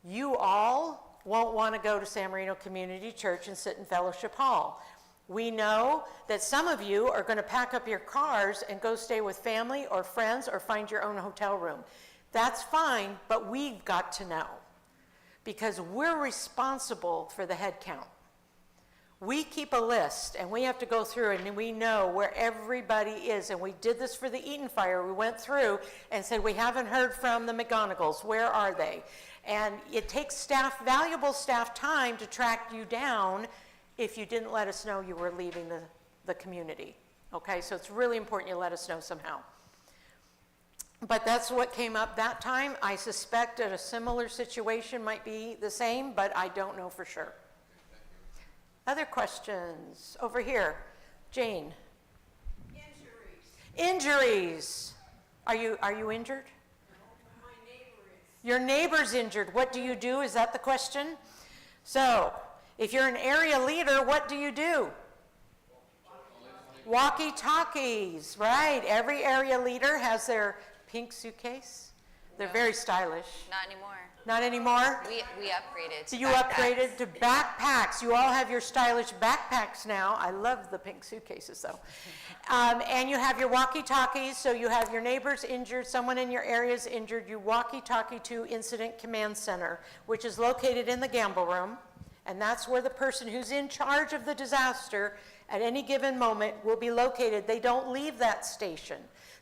you all won't want to go to San Marino Community Church and sit in Fellowship Hall. We know that some of you are going to pack up your cars and go stay with family or friends or find your own hotel room. That's fine, but we've got to know, because we're responsible for the head count. We keep a list, and we have to go through, and we know where everybody is. And we did this for the Eaton fire. We went through and said, we haven't heard from the McGonigal's. Where are they? And it takes staff, valuable staff time to track you down if you didn't let us know you were leaving the community. Okay, so it's really important you let us know somehow. But that's what came up that time. I suspect that a similar situation might be the same, but I don't know for sure. Other questions? Over here. Jane. Injuries. Are you injured? No, my neighbor is. Your neighbor's injured. What do you do? Is that the question? So, if you're an area leader, what do you do? Walkie-talkies, right. Every area leader has their pink suitcase. They're very stylish. Not anymore. Not anymore? We upgraded to You backpacks. upgraded to backpacks. You all have your stylish backpacks now. I love the pink suitcases, though. And you have your walkie-talkies, so you have your neighbors injured, someone in your area is injured. You walkie-talkie to Incident Command Center, which is located in the gamble room, and that's where the person who's in charge of the disaster at any given moment will be located. They don't leave that station.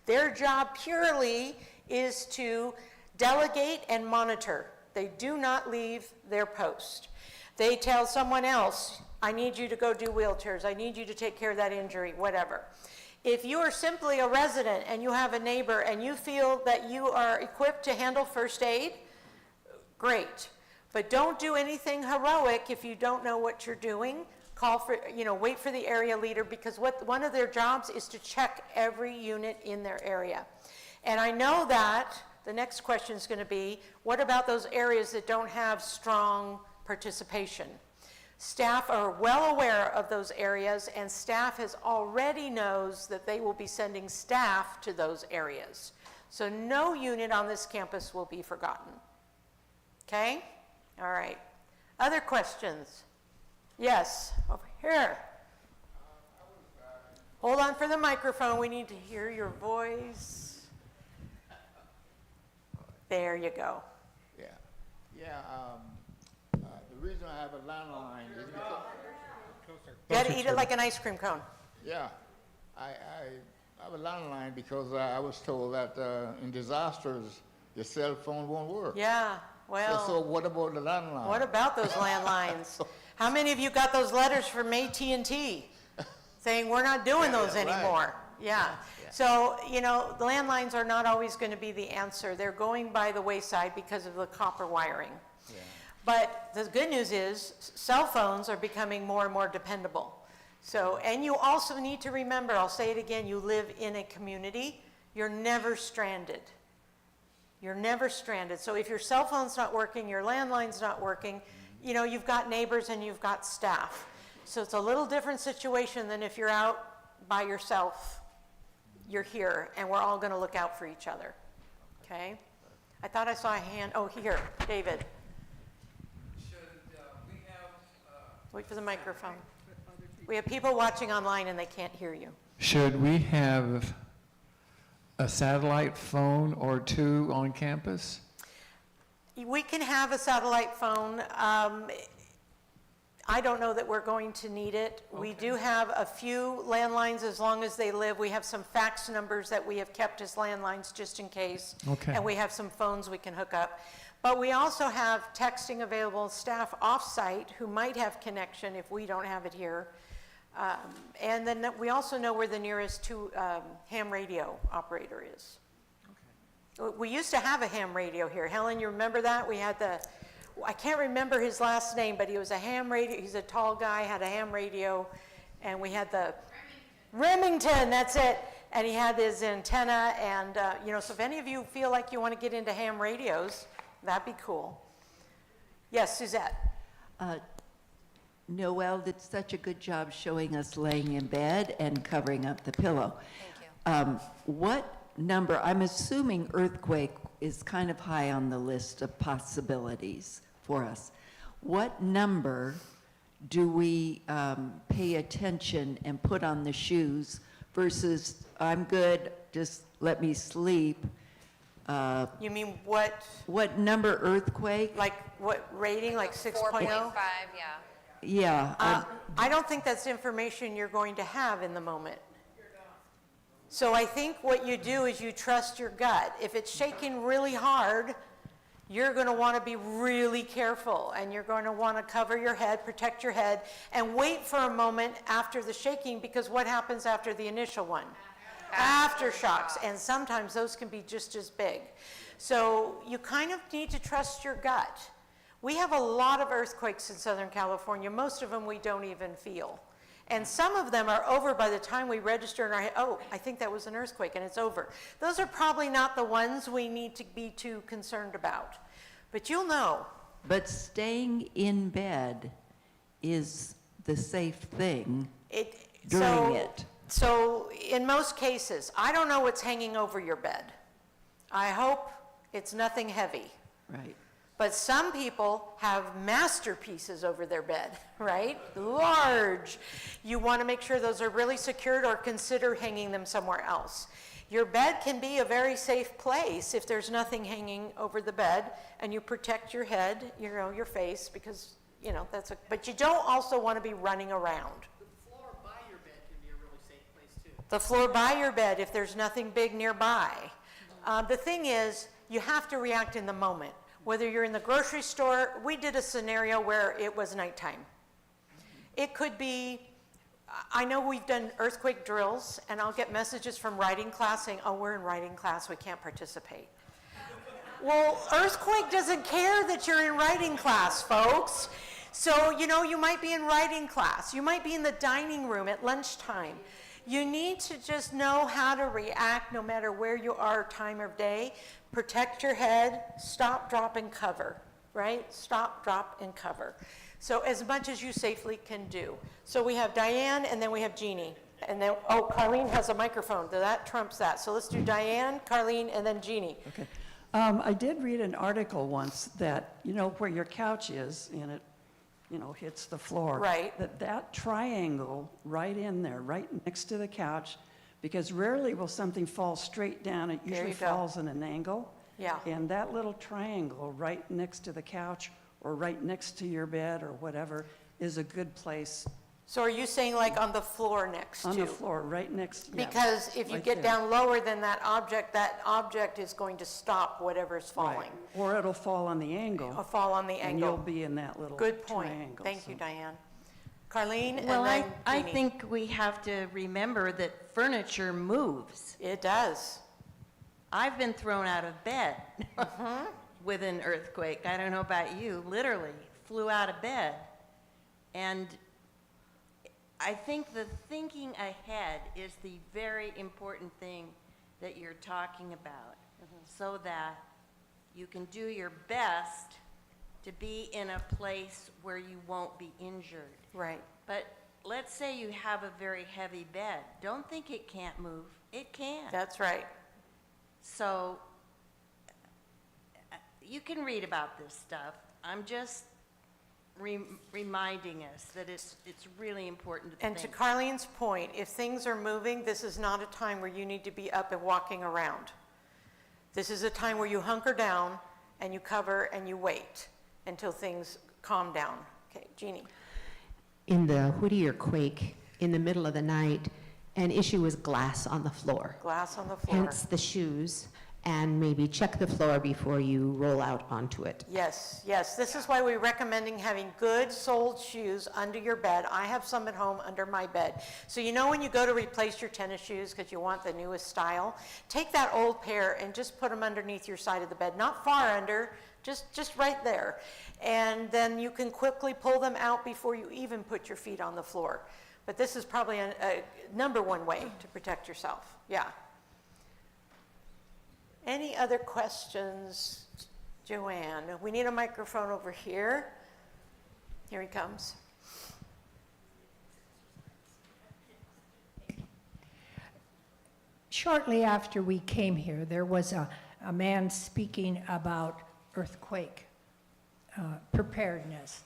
Their job purely is to delegate and monitor. They do not leave their post. They tell someone else, I need you to go do wheelchairs, I need you to take care of that injury, whatever. If you are simply a resident and you have a neighbor and you feel that you are equipped to handle first aid, great. But don't do anything heroic if you don't know what you're doing. Call for, wait for the area leader, because one of their jobs is to check every unit in their area. And I know that the next question is going to be, what about those areas that don't have strong participation? Staff are well aware of those areas, and staff has already knows that they will be sending staff to those areas. So no unit on this campus will be forgotten. Okay? All right. Other questions? Yes, over here. Hold on for the microphone. We need to hear your voice. There you go. The reason I have a landline is because... You got to eat it like an ice cream cone. Yeah. I have a landline because I was told that in disasters, your cell phone won't work. Yeah, well... So what about the landline? What about those landlines? How many of you got those letters from AT&T saying we're not doing those anymore? Right. Yeah. So, the landlines are not always going to be the answer. They're going by the wayside because of the copper wiring. Yeah. But the good news is cell phones are becoming more and more dependable. So, and you also need to remember, I'll say it again, you live in a community. You're never stranded. You're never stranded. So if your cell phone's not working, your landline's not working, you've got neighbors and you've got staff. So it's a little different situation than if you're out by yourself. You're here, and we're all going to look out for each other. Okay? I thought I saw a hand. Oh, here, David. Wait for the microphone. We have people watching online and they can't hear you. Should we have a satellite phone or two on campus? We can have a satellite phone. I don't know that we're going to need it. Okay. We do have a few landlines as long as they live. We have some fax numbers that we have kept as landlines just in case. Okay. And we have some phones we can hook up. But we also have texting available, staff off-site who might have connection if we don't have it here. And then we also know where the nearest ham radio operator is. Okay. We used to have a ham radio here. Helen, you remember that? We had I can't remember his last name, but he was a ham radio. He's a tall guy, had a ham radio, and we had the Remington, that's it. And he had his antenna, and so if any of you feel like you want to get into ham radios, that'd be cool. Yes, Suzette. Noelle did such a good job showing us laying in bed and covering up the pillow. Thank you. What number, I'm assuming earthquake is kind of high on the list of possibilities for us. What number do we pay attention and put on the shoes versus I'm good, just let me sleep? You mean what? What number earthquake? Like what rating, like 6.0? 4.5, yeah. Yeah. I don't think that's information you're going to have in the moment. So I think what you do is you trust your gut. If it's shaking really hard, you're going to want to be really careful, and you're going to want to cover your head, protect your head, and wait for a moment after the shaking, because what happens after the initial one? Aftershocks, and sometimes those can be just as big. So you kind of need to trust your gut. We have a lot of earthquakes in Southern California. Most of them we don't even feel. And some of them are over by the time we register in our head, oh, I think that was an earthquake, and it's over. Those are probably not the ones we need to be too concerned about. But you'll know. But staying in bed is the safe thing during it. So in most cases, I don't know what's hanging over your bed. I hope it's nothing heavy. Right. But some people have masterpieces over their bed, right? Large. You want to make sure those are really secured, or consider hanging them somewhere else. Your bed can be a very safe place if there's nothing hanging over the bed, and you protect your head, your face, because, but you don't also want to be running around. The floor by your The floor by your bed if there's nothing big nearby. The thing is, you have to react in the moment. Whether you're in the grocery store, we did a scenario where it was nighttime. It could be, I know we've done earthquake drills, and I'll get messages from writing class saying, oh, we're in writing class, we can't participate. Well, earthquake doesn't care that you're in writing class, folks. So, you know, you might be in writing class. You might be in the dining room at lunchtime. You need to just know how to react no matter where you are, time of day. Protect your head, stop, drop, and cover, right? Stop, drop, and cover. So as much as you safely can do. So we have Diane, and then we have Jeannie. And then, oh, Carlene has a microphone. That trumps that. So let's do Diane, Carlene, and then Jeannie. Okay. I did read an article once that, you know, where your couch is, and it, you know, hits the floor. Right. That triangle right in there, right next to the couch, because rarely will something fall straight down. It usually falls in an angle. Yeah. And that little triangle right next to the couch or right next to your bed or whatever is a good place. So are you saying like on the floor next to? On the floor, right next, yeah, Because if you right get there. down lower than that object is going to stop whatever's falling. Right. Or it'll fall on the angle. Or fall on the And angle. you'll be in that little Good point. triangle. Thank you, Diane. Carlene, Well, and then I Jeannie. think we have to remember that furniture moves. It does. I've been thrown out of bed with an earthquake. I don't know about you, literally flew out of bed. And I think the thinking ahead is the very important thing that you're talking about, so that you can do your best to be in a place where you won't be injured. Right. But let's say you have a very heavy bed. Don't think it can't move. It can. That's right. So you can read about this stuff. I'm just reminding us that it's really important to And think. to Carlene's point, if things are moving, this is not a time where you need to be up and walking around. This is a time where you hunker down and you cover and you wait until things calm down. Okay, Jeannie. In the Whittier quake, in the middle of the night, an issue was glass on the floor. Glass on the floor. Hence the shoes, and maybe check the floor before you roll out onto it. Yes, yes. This is why we're recommending having good soled shoes under your bed. I have some at home under my bed. So you know when you go to replace your tennis shoes because you want the newest style, take that old pair and just put them underneath your side of the bed. Not far under, just right there. And then you can quickly pull them out before you even put your feet on the floor. But this is probably a number one way to protect yourself. Yeah. Any other questions, Joanne? We need a microphone over here. Here he comes. Shortly after we came here, there was a man speaking about earthquake preparedness.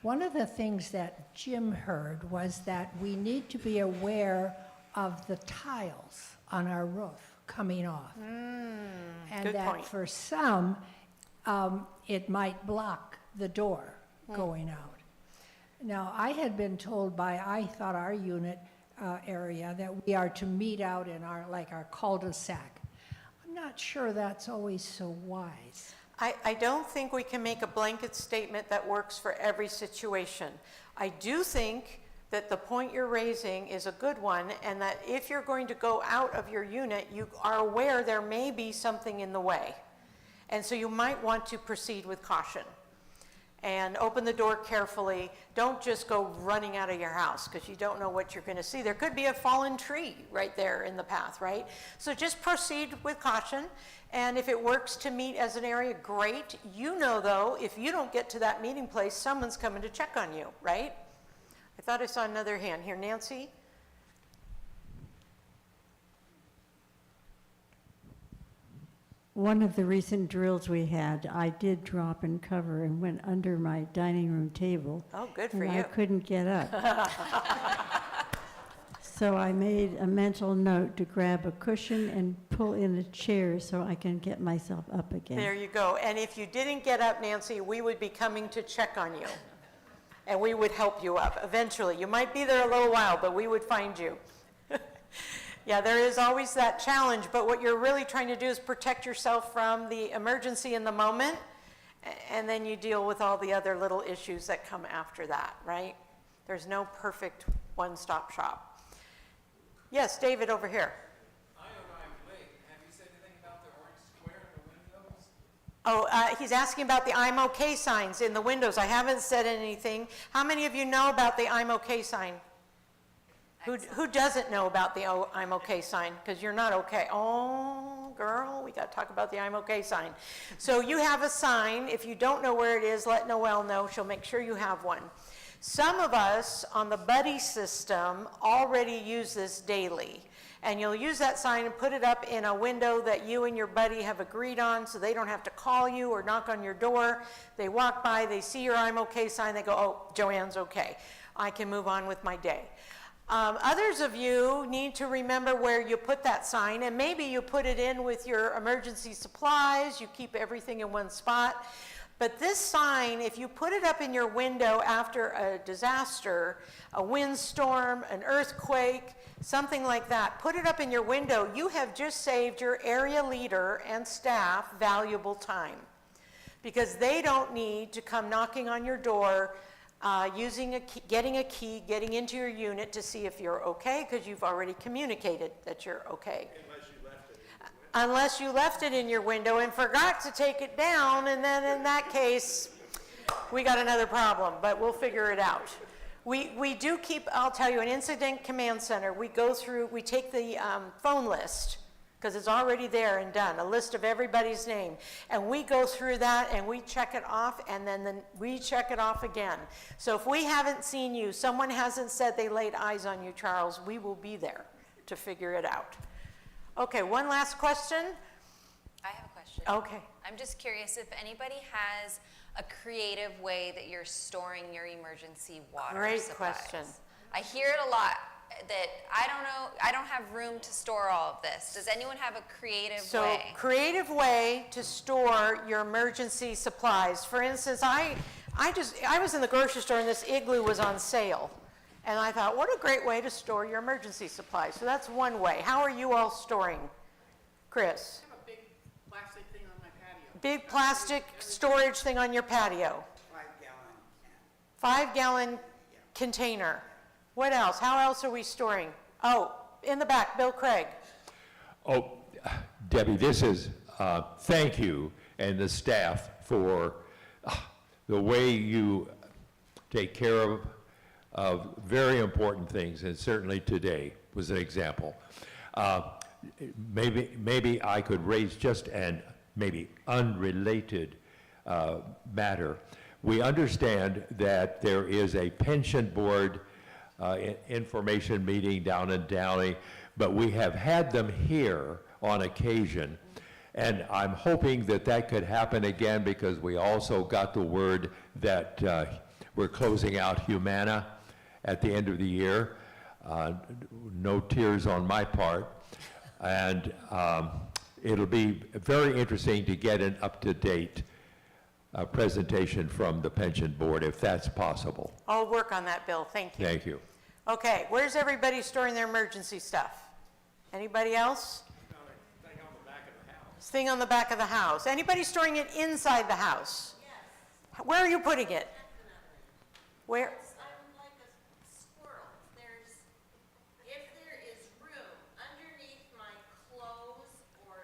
One of the things that Jim heard was that we need to be aware of the tiles on our roof coming off. And good that point. for some, it might block the door going out. Now, I had been told by, I thought our unit area, that we are to meet out in our cul-de-sac. I'm not sure that's always so wise. I don't think we can make a blanket statement that works for every situation. I do think that the point you're raising is a good one, and that if you're going to go out of your unit, you are aware there may be something in the way. And so you might want to proceed with caution and open the door carefully. Don't just go running out of your house because you don't know what you're going to see. There could be a fallen tree right there in the path, right? So just proceed with caution. And if it works to meet as an area, great. You know, though, if you don't get to that meeting place, someone's coming to check on you, right? I thought I saw another hand here. Nancy? One of the recent drills we had, I did drop and cover and went under my dining room table. Oh, good for and you. I couldn't get up. So I made a mental note to grab a cushion and pull in a chair so I can get myself up again. There you go. And if you didn't get up, Nancy, we would be coming to check on you. And we would help you up eventually. You might be there a little while, but we would find you. Yeah, there is always that challenge, but what you're really trying to do is protect yourself from the emergency in the moment, and then you deal with all the other little issues that come after that, right? There's no perfect one-stop shop. Yes, David over here. Oh, he's asking about the I'm okay signs in the windows. I haven't said anything. How many of you know about the I'm okay sign? Who doesn't know about the I'm okay sign? Because you're not okay. Oh, girl, we got to talk about the I'm okay sign. So you have a sign. If you don't know where it is, let Noelle know. She'll make sure you have one. Some of us on the buddy system already use this daily. And you'll use that sign and put it up in a window that you and your buddy have agreed on, so they don't have to call you or knock on your door. They walk by, they see your I'm okay sign, they go, oh, Joanne's okay. I can move on with my day. Others of you need to remember where you put that sign, and maybe you put it in with your emergency supplies, you keep everything in one spot. But this sign, if you put it up in your window after a disaster, a windstorm, an earthquake, something like that, put it up in your window, you have just saved your area leader and staff valuable time. Because they don't need to come knocking on your door, using a key, getting into your unit to see if you're okay, because you've already communicated that you're okay. Unless you left it in your window and forgot to take it down, and then in that case, we got another problem, but we'll figure it out. We do keep, I'll tell you, an incident command center. We go through, we take the phone list, because it's already there and done, a list of everybody's name. And we go through that and we check it off, and then we check it off again. So if we haven't seen you, someone hasn't said they laid eyes on you, Charles, we will be there to figure it out. Okay, one last question. I have a question. Okay. I'm just curious if anybody has a creative way that you're storing your emergency water Great supplies. question. I hear it a lot that I don't know, I don't have room to store all of this. Does anyone have a creative way? So, creative way to store your emergency supplies. For instance, I was in the grocery store and this igloo was on sale. And I thought, what a great way to store your emergency supplies. So that's one way. How are you all storing? Chris? I have a big plastic thing on my patio. Big plastic storage thing on your patio. 5-gallon container. What else? How else are we storing? Oh, in the back, Bill Craig. Oh, Debbie, this is, thank you and the staff for the way you take care of very important things, and certainly today was an example. Maybe I could raise just an maybe unrelated matter. We understand that there is a pension board information meeting down in Downey, but we have had them here on occasion, and I'm hoping that that could happen again, because we also got the word that we're closing out Humana at the end of the year. No tears on my part, and it'll be very interesting to get an up-to-date presentation from the pension board, if that's possible. I'll work on that, Bill. Thank you. Thank you. Okay, where's everybody storing their emergency stuff? Anybody else? Thing on the back of the house. Anybody storing it inside the house? Yes. Where are you putting it? Where? I'm like a squirrel. If there is room underneath my clothes or...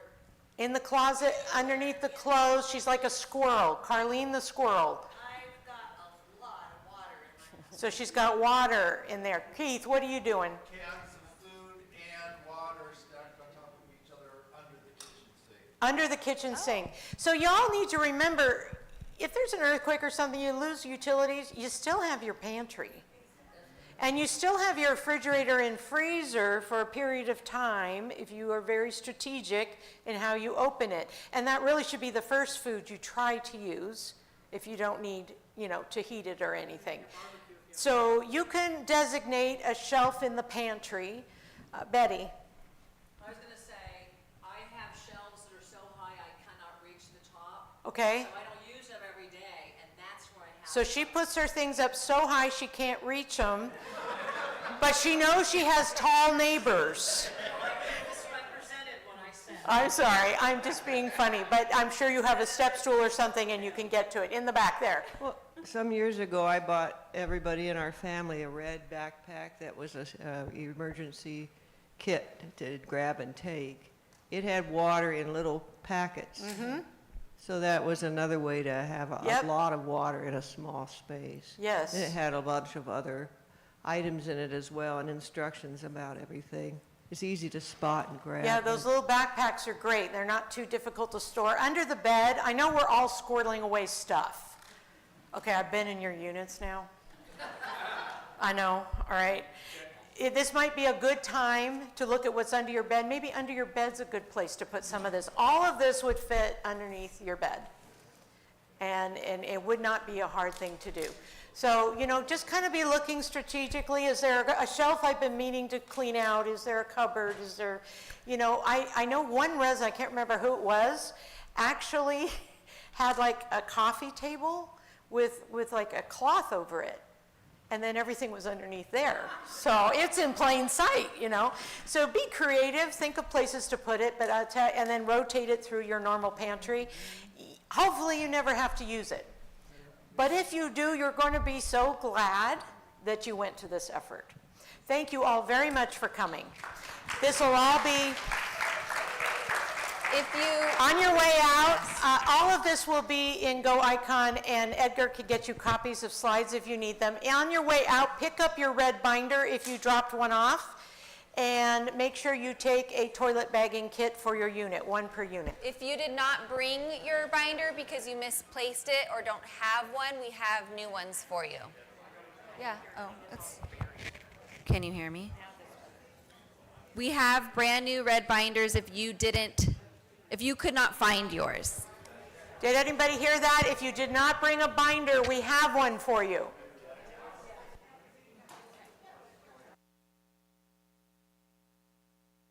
In the closet, underneath the clothes, she's like a squirrel. Carlene the squirrel. I've got a lot of water in my house. So she's got water in there. Keith, what are you doing? Cans of food and water stacked on top of each other under the kitchen sink. Under the kitchen sink. So y'all need to remember, if there's an earthquake or something, you lose utilities, you still have your pantry. And you still have your refrigerator and freezer for a period of time if you are very strategic in how you open it. And that really should be the first food you try to use if you don't need, to heat it or anything. So you can designate a shelf in the pantry. Betty? I was going to say, I have shelves that are so high I cannot reach the top. Okay. So I don't use them every day, and that's where I have So she puts her things up so high she can't reach them, but she knows she has tall neighbors. I'm sorry, I'm just being funny, but I'm sure you have a step stool or something and you can get to it. In the back there. Well, some years ago, I bought everybody in our family a red backpack that was a emergency kit to grab and take. It had water in little packets. Mm-hmm. So that was another way to have a lot of water in a small space. Yes. And it had a bunch of other items in it as well and instructions about everything. It's easy to spot and grab. Yeah, those little backpacks are great. They're not too difficult to store. Under the bed, I know we're all squirreling away stuff. Okay, I've been in your units now. I know, all right. This might be a good time to look at what's under your bed. Maybe under your bed's a good place to put some of this. All of this would fit underneath your bed. And it would not be a hard thing to do. So, you know, just kind of be looking strategically. Is there a shelf I've been meaning to clean out? Is there a cupboard? Is there, you know, I know one resident, I can't remember who it was, actually had like a coffee table with like a cloth over it. And then everything was underneath there. So it's in plain sight, you know. So be creative, think of places to put it, but and then rotate it through your normal pantry. Hopefully you never have to use it. But if you do, you're going to be so glad that you went to this effort. Thank you all very much for coming. This will all be on your way out. All of this will be in Go Icon, and Edgar can get you copies of slides if you need them. On your way out, pick up your red binder if you dropped one off, and make sure you take a toilet bagging kit for your unit, one per unit. If you did not bring your binder because you misplaced it or don't have one, we have new ones for you. Yeah, can you hear me? We have brand new red binders if you could not find yours. Did anybody hear that? If you did not bring a binder, we have one for you.